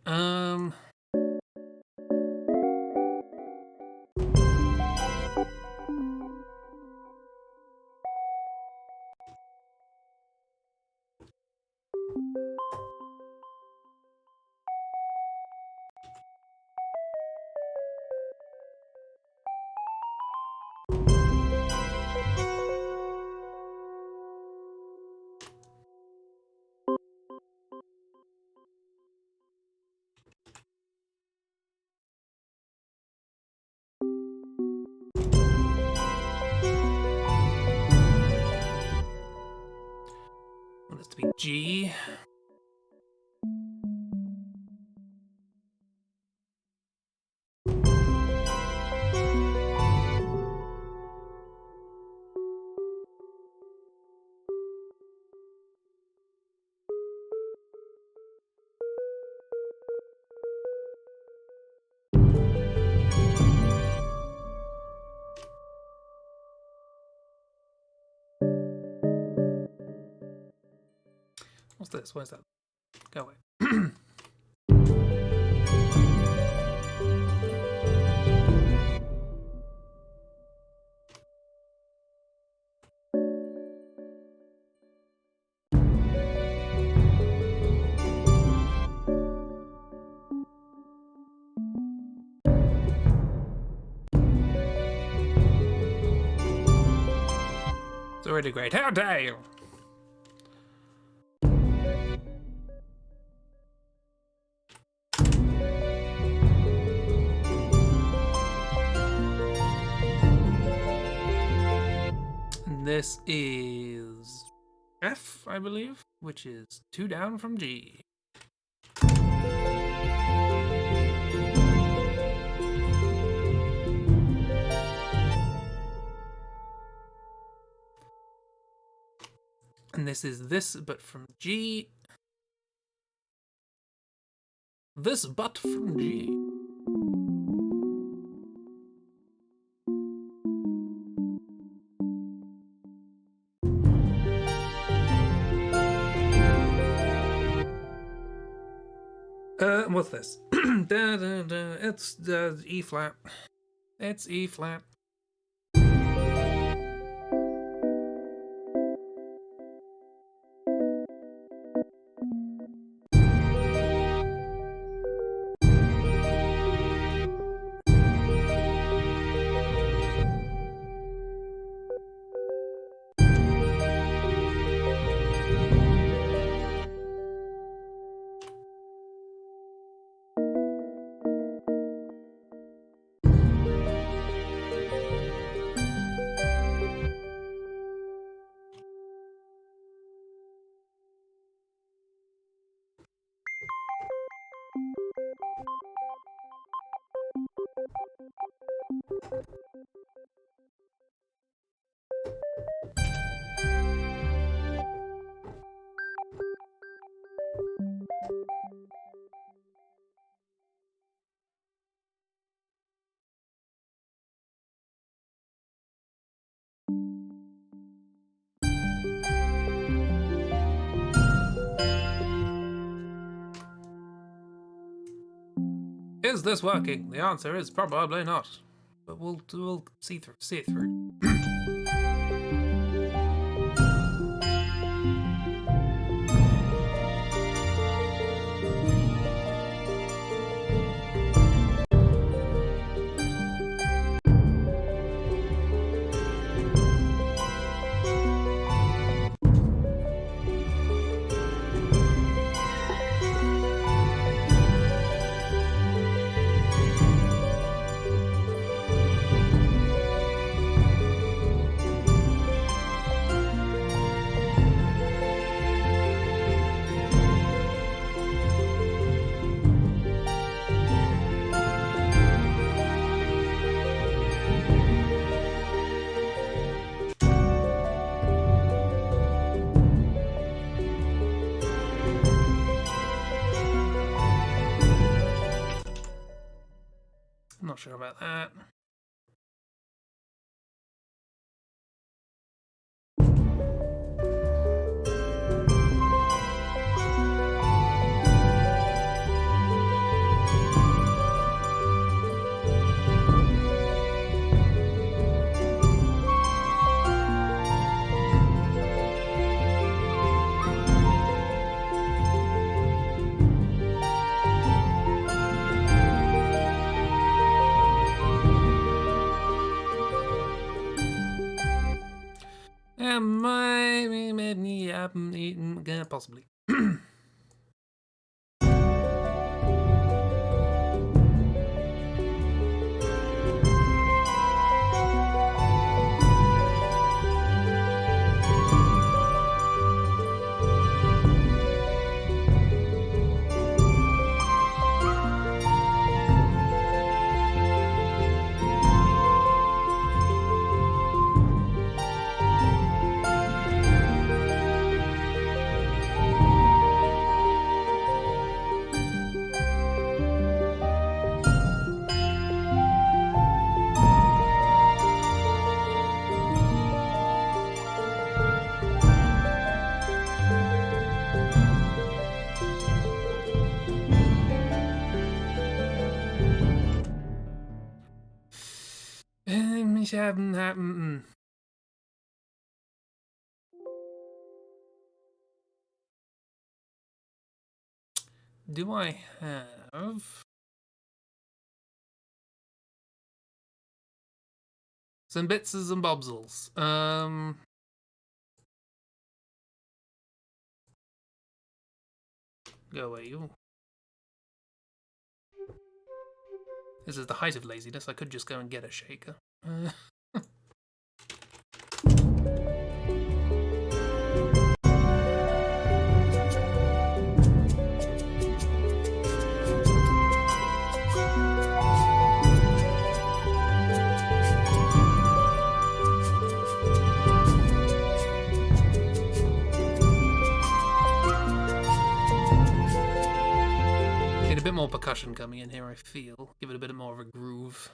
Want this to be G. What's this? Where's that? Go away. It's already great. How dare you? This is F, I believe, which is 2 down from G. And this is this, but from G. This, but from G. What's this? It's E flat. It's E flat. Is this working? The answer is probably not. But we'll see it through. about that. Possibly. Do I have some bitses and bobsels? Go away, you. This is the height of laziness. I could just go and get a shaker. Need a bit more percussion coming in here, I feel. Give it a bit more of a groove.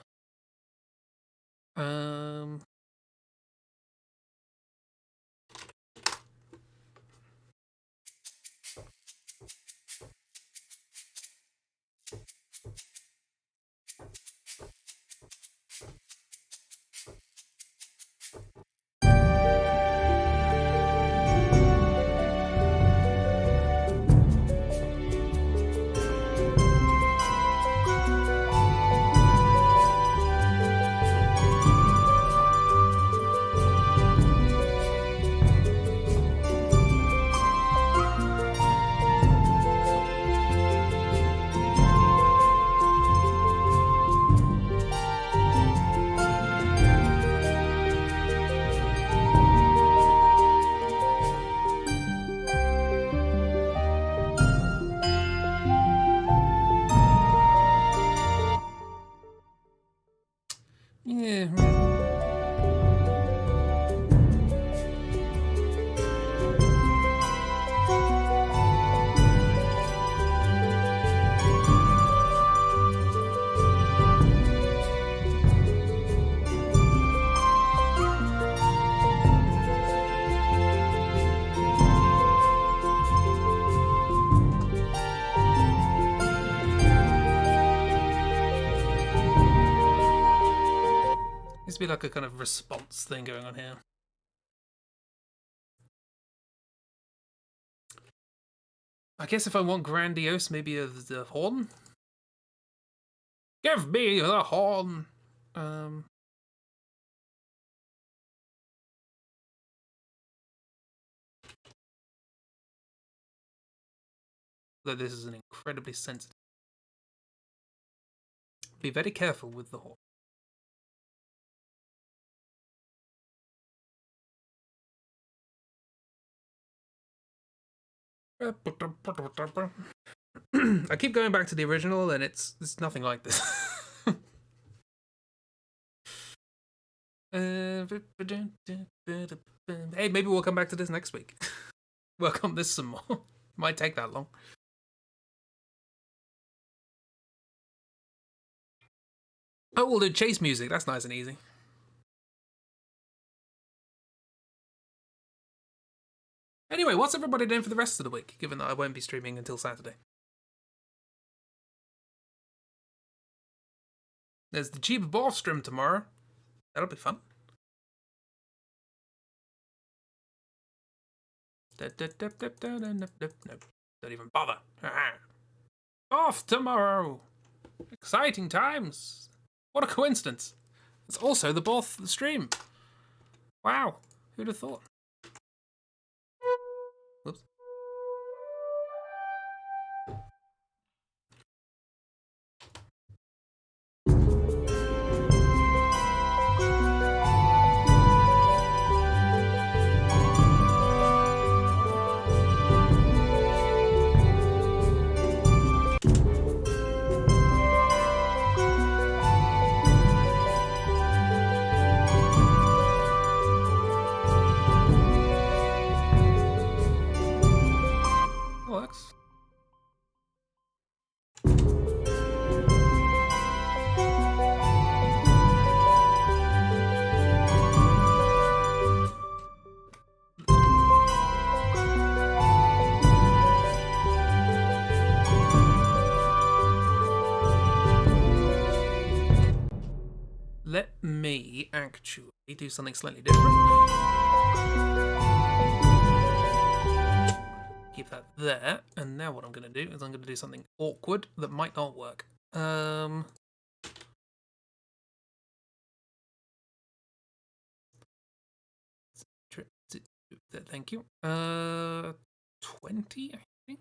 Yeah. Needs to be like a kind of response thing going on here. I guess if I want grandiose, maybe the horn? Give me the horn! Though this is an incredibly sensitive. Be very careful with the horn. I keep going back to the original, and it's nothing like this. Hey, maybe we'll come back to this next week. Work on this some more. Might take that long. Oh, we'll do chase music. That's nice and easy. Anyway, what's everybody doing for the rest of the week, given that I won't be streaming until Saturday? There's the Cheap Borf stream tomorrow. That'll be fun. Nope, don't even bother. Off tomorrow. Exciting times. What a coincidence. It's also the Borf stream. Wow, who'd have thought? Whoops. Works. Let me actually do something slightly different. Keep that there, and now what I'm going to do is I'm going to do something awkward that might not work. Thank you. 20, I think.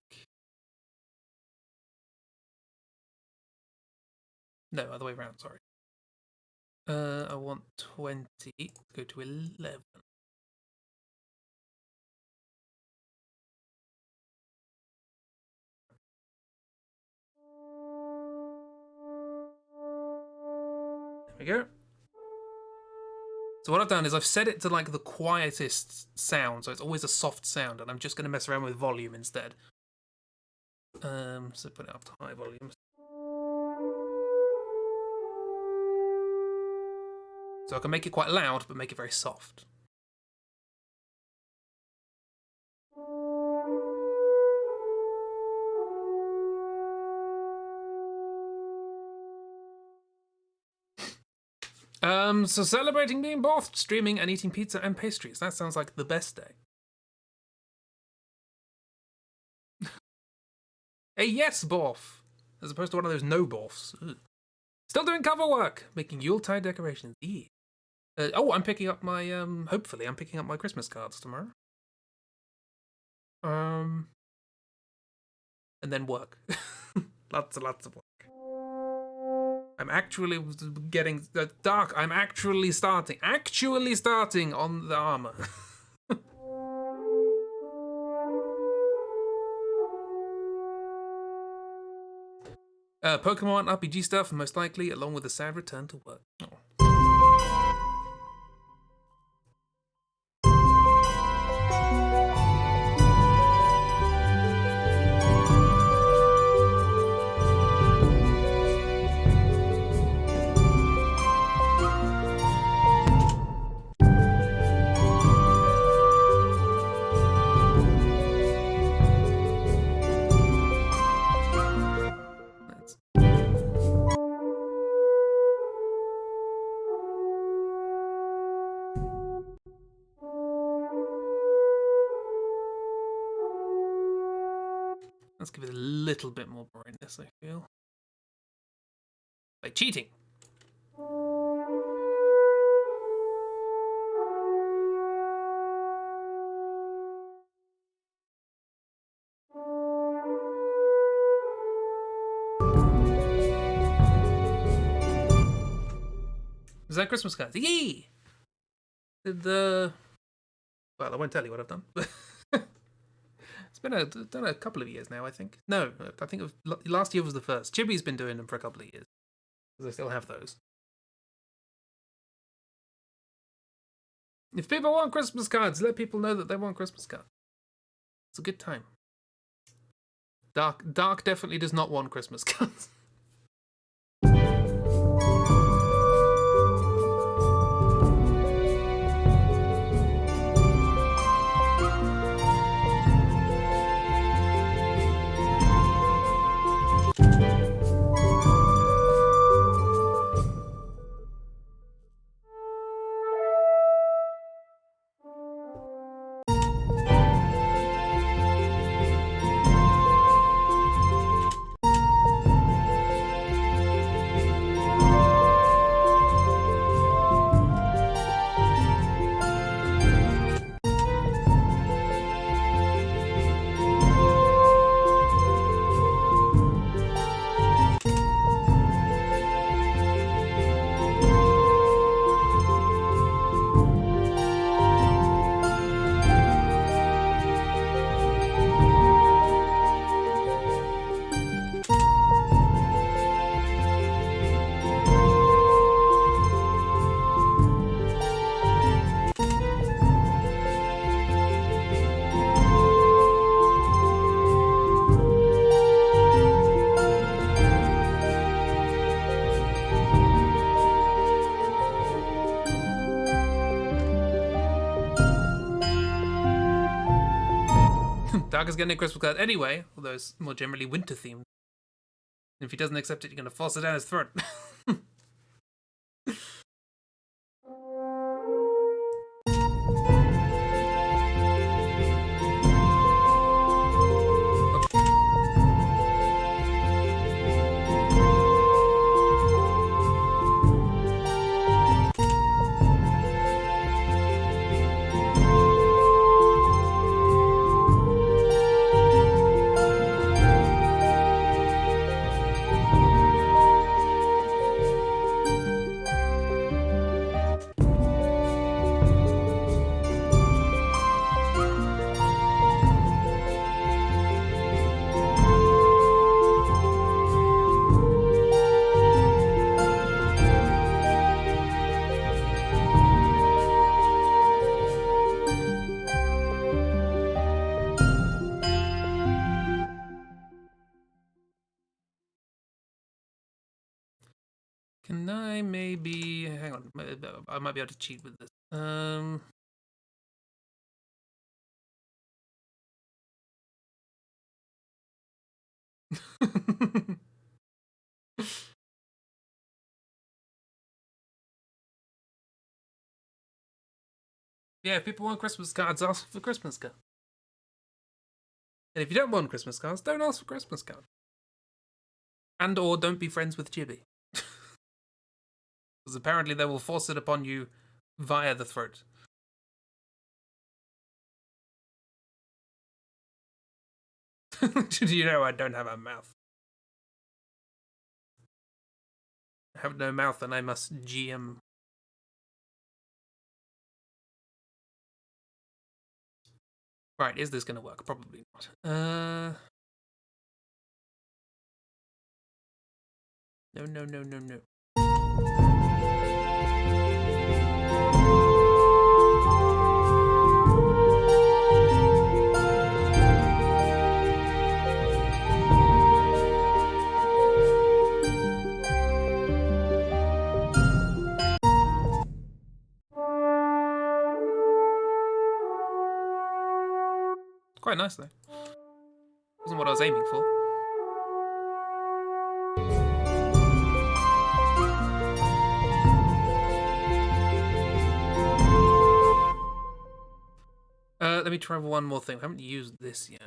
No, other way around. Sorry. I want 20. Go to 11. There we go. So what I've done is I've set it to like the quietest sound, so it's always a soft sound, and I'm just going to mess around with volume instead. So put it up to high volumes. So I can make it quite loud, but make it very soft. So celebrating being both streaming and eating pizza and pastries. That sounds like the best day. A yes Borf, as opposed to one of those no Borfs. Ugh. Still doing cover work, making Yuletide decorations. Yeah. I'm picking up my hopefully I'm picking up my Christmas cards tomorrow. And then work. lots and lots of work. I'm actually getting dark. I'm actually starting on the armor. Pokemon RPG stuff, most likely, along with a sad return to work. Oh. Let's give it a little bit more brightness, I feel. Like cheating. Is that Christmas cards? Yee! Well, I won't tell you what I've done. It's been done a couple of years now, I think. No, I think it was, last year was the first. Chibi's been doing them for a couple of years. Because I still have those. If people want Christmas cards, let people know that they want Christmas cards. It's a good time. Dark definitely does not want Christmas cards. Darker's getting a Christmas card anyway, although it's more generally winter themed. If he doesn't accept it, you're going to force it down his throat. Can I maybe... Hang on. I might be able to cheat with this. Yeah, if people want Christmas cards, ask for Christmas cards. And if you don't want Christmas cards, don't ask for Christmas cards. And or don't be friends with Chibi. Because apparently they will force it upon you via the throat. You know I don't have a mouth. I have no mouth and I must GM. Right, is this going to work? Probably not. No. Quite nice though. Wasn't what I was aiming for. Let me try one more thing. I haven't used this yet.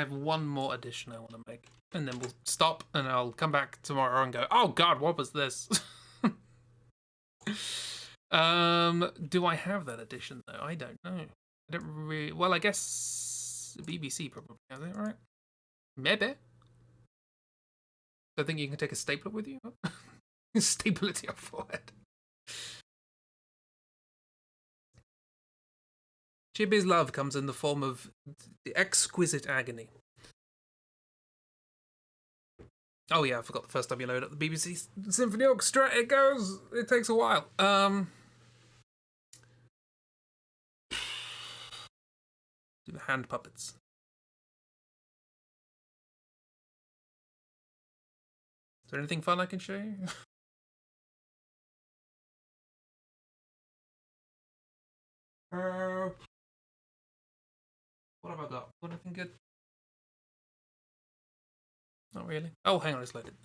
have one more addition I want to make, and then we'll stop, and I'll come back tomorrow and go, oh god, what was this? Do I have that edition though? I don't know. I don't really. Well, I guess BBC probably has it, right? Maybe. I think you can take a stapler with you. Staple it to your forehead. Chibi's love comes in the form of exquisite agony. Oh yeah, I forgot the first time you load up the BBC Symphony Orchestra. It takes a while. Do the hand puppets. Is there anything fun I can show you? What have I got? Got anything good? Not really. Oh, hang on, it's loaded.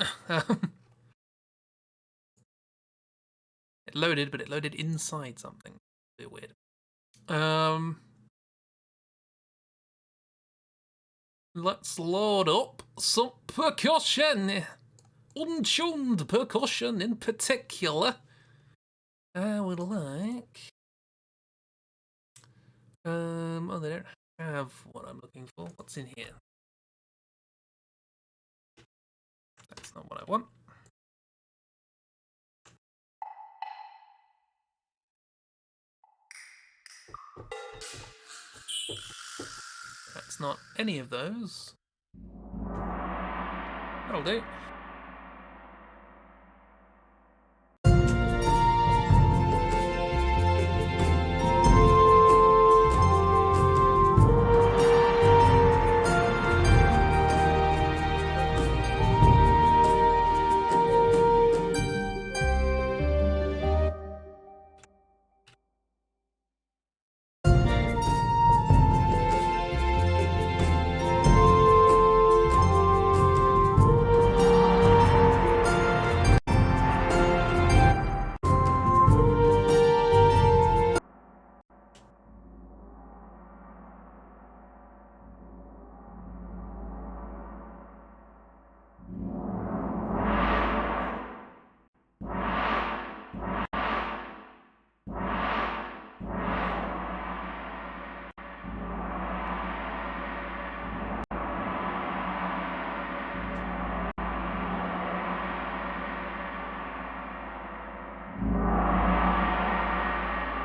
It loaded, but it loaded inside something. A bit weird. Let's load up some percussion. Untuned percussion in particular. I would like... oh, they don't have what I'm looking for. What's in here? That's not what I want. That's not any of those. That'll do.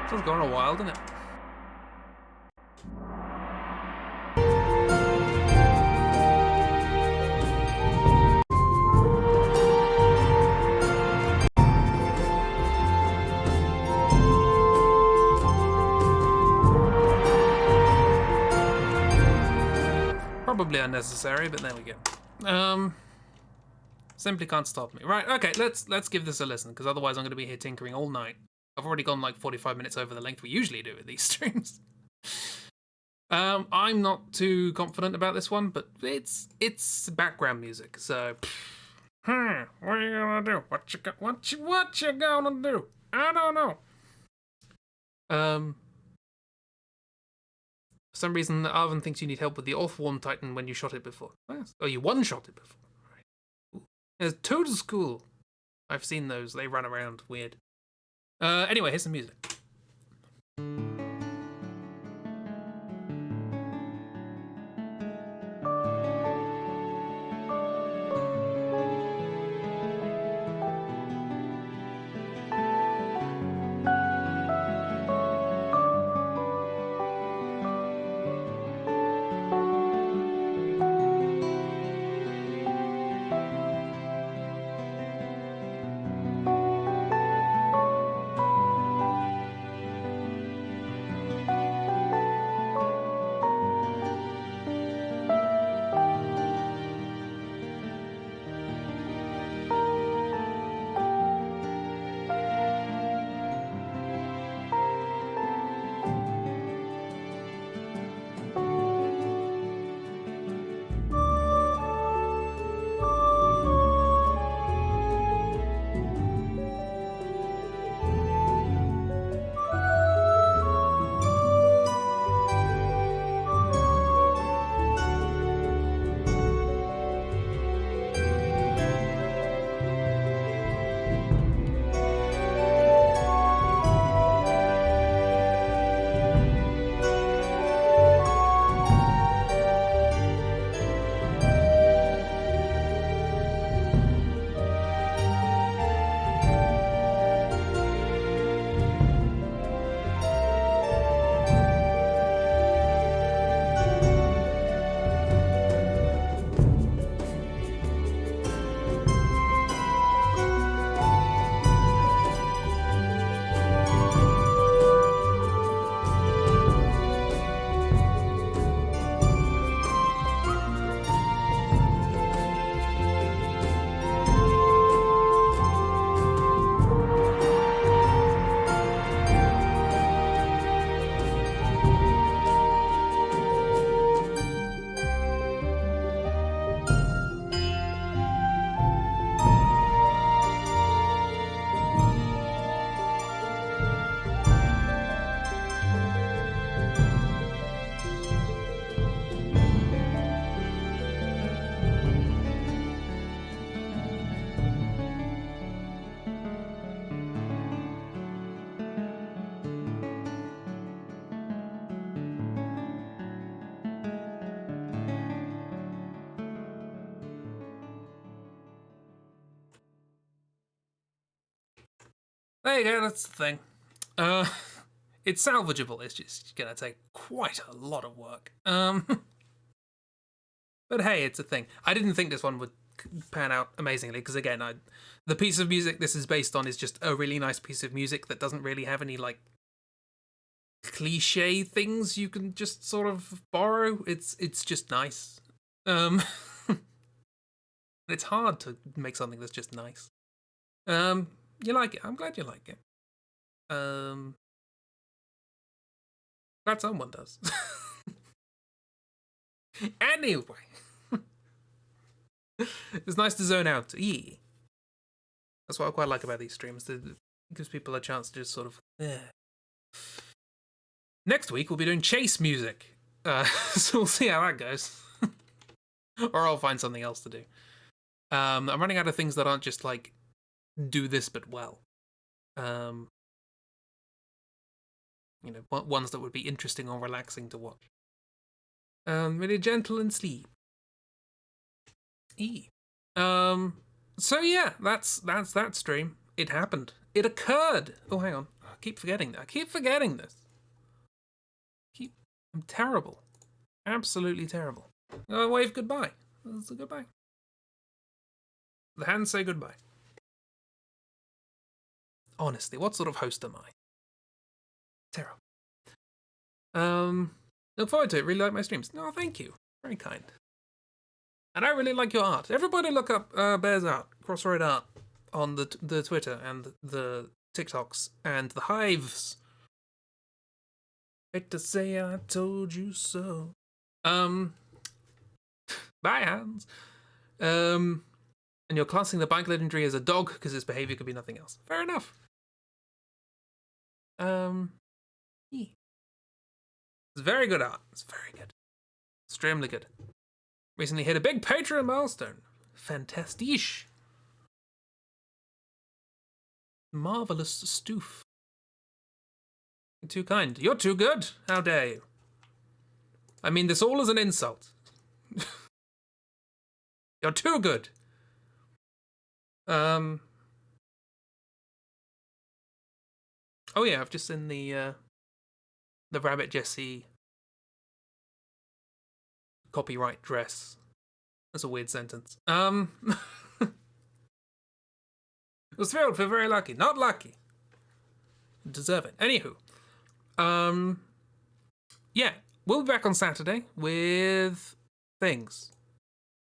This one's going a while, isn't it? Probably unnecessary, but there we go. Simply can't stop me. Right, okay, let's give this a listen, because otherwise I'm going to be here tinkering all night. I've already gone like 45 minutes over the length we usually do with these streams. I'm not too confident about this one, but it's background music, so what are you gonna do? What you gonna do? I don't know. For some reason, Arvin thinks you need help with the Orthworm Titan when you shot it before. Oh, you one-shot it before. Right. There's Toad School. I've seen those. They run around weird. Anyway, here's some music. there you go, that's the thing. It's salvageable, it's just gonna take quite a lot of work. But hey, it's a thing. I didn't think this one would pan out amazingly, because again, the piece of music this is based on is just a really nice piece of music that doesn't really have any, like, cliche things you can just sort of borrow. It's just nice. It's hard to make something that's just nice. You like it. I'm glad you like it. Glad someone does. Anyway. It's nice to zone out. Yeah. That's what I quite like about these streams. It gives people a chance to just sort of... Next week, we'll be doing chase music. So we'll see how that goes. Or I'll find something else to do. I'm running out of things that aren't just, like, do this but well. You know, ones that would be interesting or relaxing to watch. Really gentle and sleep. So yeah, that's that stream. It happened. It occurred. Oh, hang on. I keep forgetting this. I'm terrible. Absolutely terrible. Wave goodbye. That's a goodbye. The hands say goodbye. Honestly, what sort of host am I? Terrible. Look forward to it. Really like my streams. No, thank you. Very kind. And I really like your art. Everybody look up Bear's art, Crossroad Art, on the Twitter and the TikToks and the Hives. Hate to say I told you so. Bye, hands. And you're classing the bike legendary as a dog because its behavior could be nothing else. Fair enough. Yeah. It's very good art. It's very good. Extremely good. Recently hit a big Patreon milestone. Fantastic. Marvelous stoof. You're too kind. You're too good. How dare you? I mean this all as an insult. You're too good. Oh yeah, I've just seen the Rabbit Jessie copyright dress. That's a weird sentence. Was thrilled, feel very lucky. Not lucky. Deserve it. Anywho. Yeah, we'll be back on Saturday with things.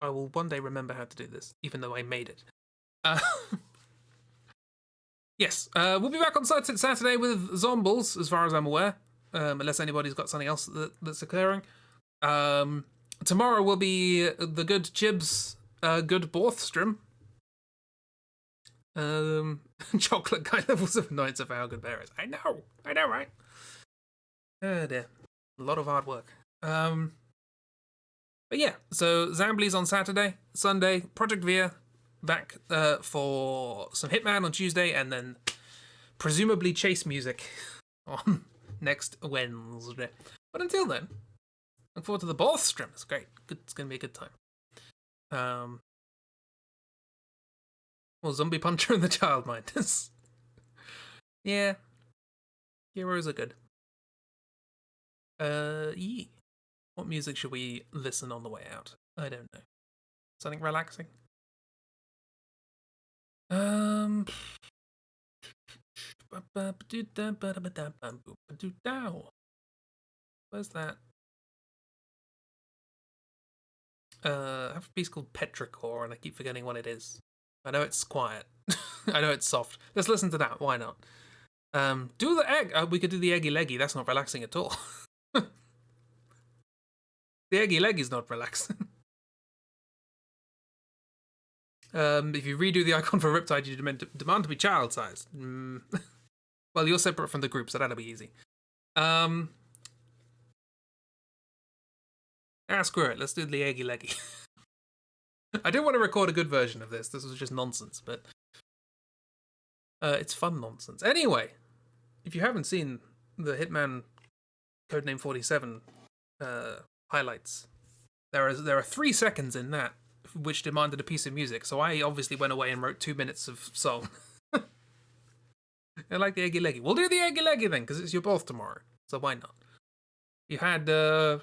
I will one day remember how to do this, even though I made it. Yes, we'll be back on Saturday with Zombles, as far as I'm aware. Unless anybody's got something else that's occurring. Tomorrow will be the good Chibs, good Borthstrom. Chocolate guy levels of annoyance of how good Bear is. I know, right? Oh dear. A lot of hard work. But yeah, so Zamblies on Saturday, Sunday, Project Via back for some Hitman on Tuesday, and then presumably Chase music on next Wednesday. But until then, look forward to the Borthstrom. It's great. It's going to be a good time. Well, Zombie Puncher and the Childminders. Yeah. Heroes are good. Yeah. What music should we listen on the way out? I don't know. Something relaxing? Where's that? I have a piece called Petrichor, and I keep forgetting what it is. I know it's quiet. I know it's soft. Let's listen to that. Why not? Do the egg. We could do the Eggy Leggy. That's not relaxing at all. The Eggy Leggy's not relaxing. If you redo the icon for Riptide, you demand to be child-sized. Well, you're separate from the group, so that'll be easy. Screw it. Let's do the Eggy Leggy. I did want to record a good version of this. This was just nonsense, but it's fun nonsense. Anyway, if you haven't seen the Hitman Codename 47 highlights, there are 3 seconds in that which demanded a piece of music. So I obviously went away and wrote 2 minutes of song. I like the eggy leggy. We'll do the eggy leggy then, because it's your birth tomorrow. So why not? You had the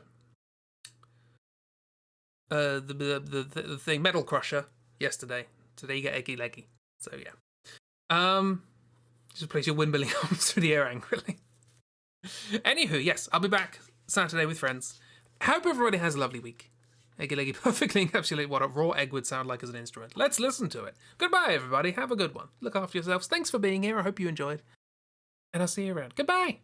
thing Metal Crusher yesterday. Today you get eggy leggy. So yeah. Just place your wimbling arms through the air angrily. Anywho, yes, I'll be back Saturday with friends. Hope everybody has a lovely week. Eggy leggy perfectly encapsulate what a raw egg would sound like as an instrument. Let's listen to it. Goodbye, everybody. Have a good one. Look after yourselves. Thanks for being here. I hope you enjoyed. And I'll see you around. Goodbye.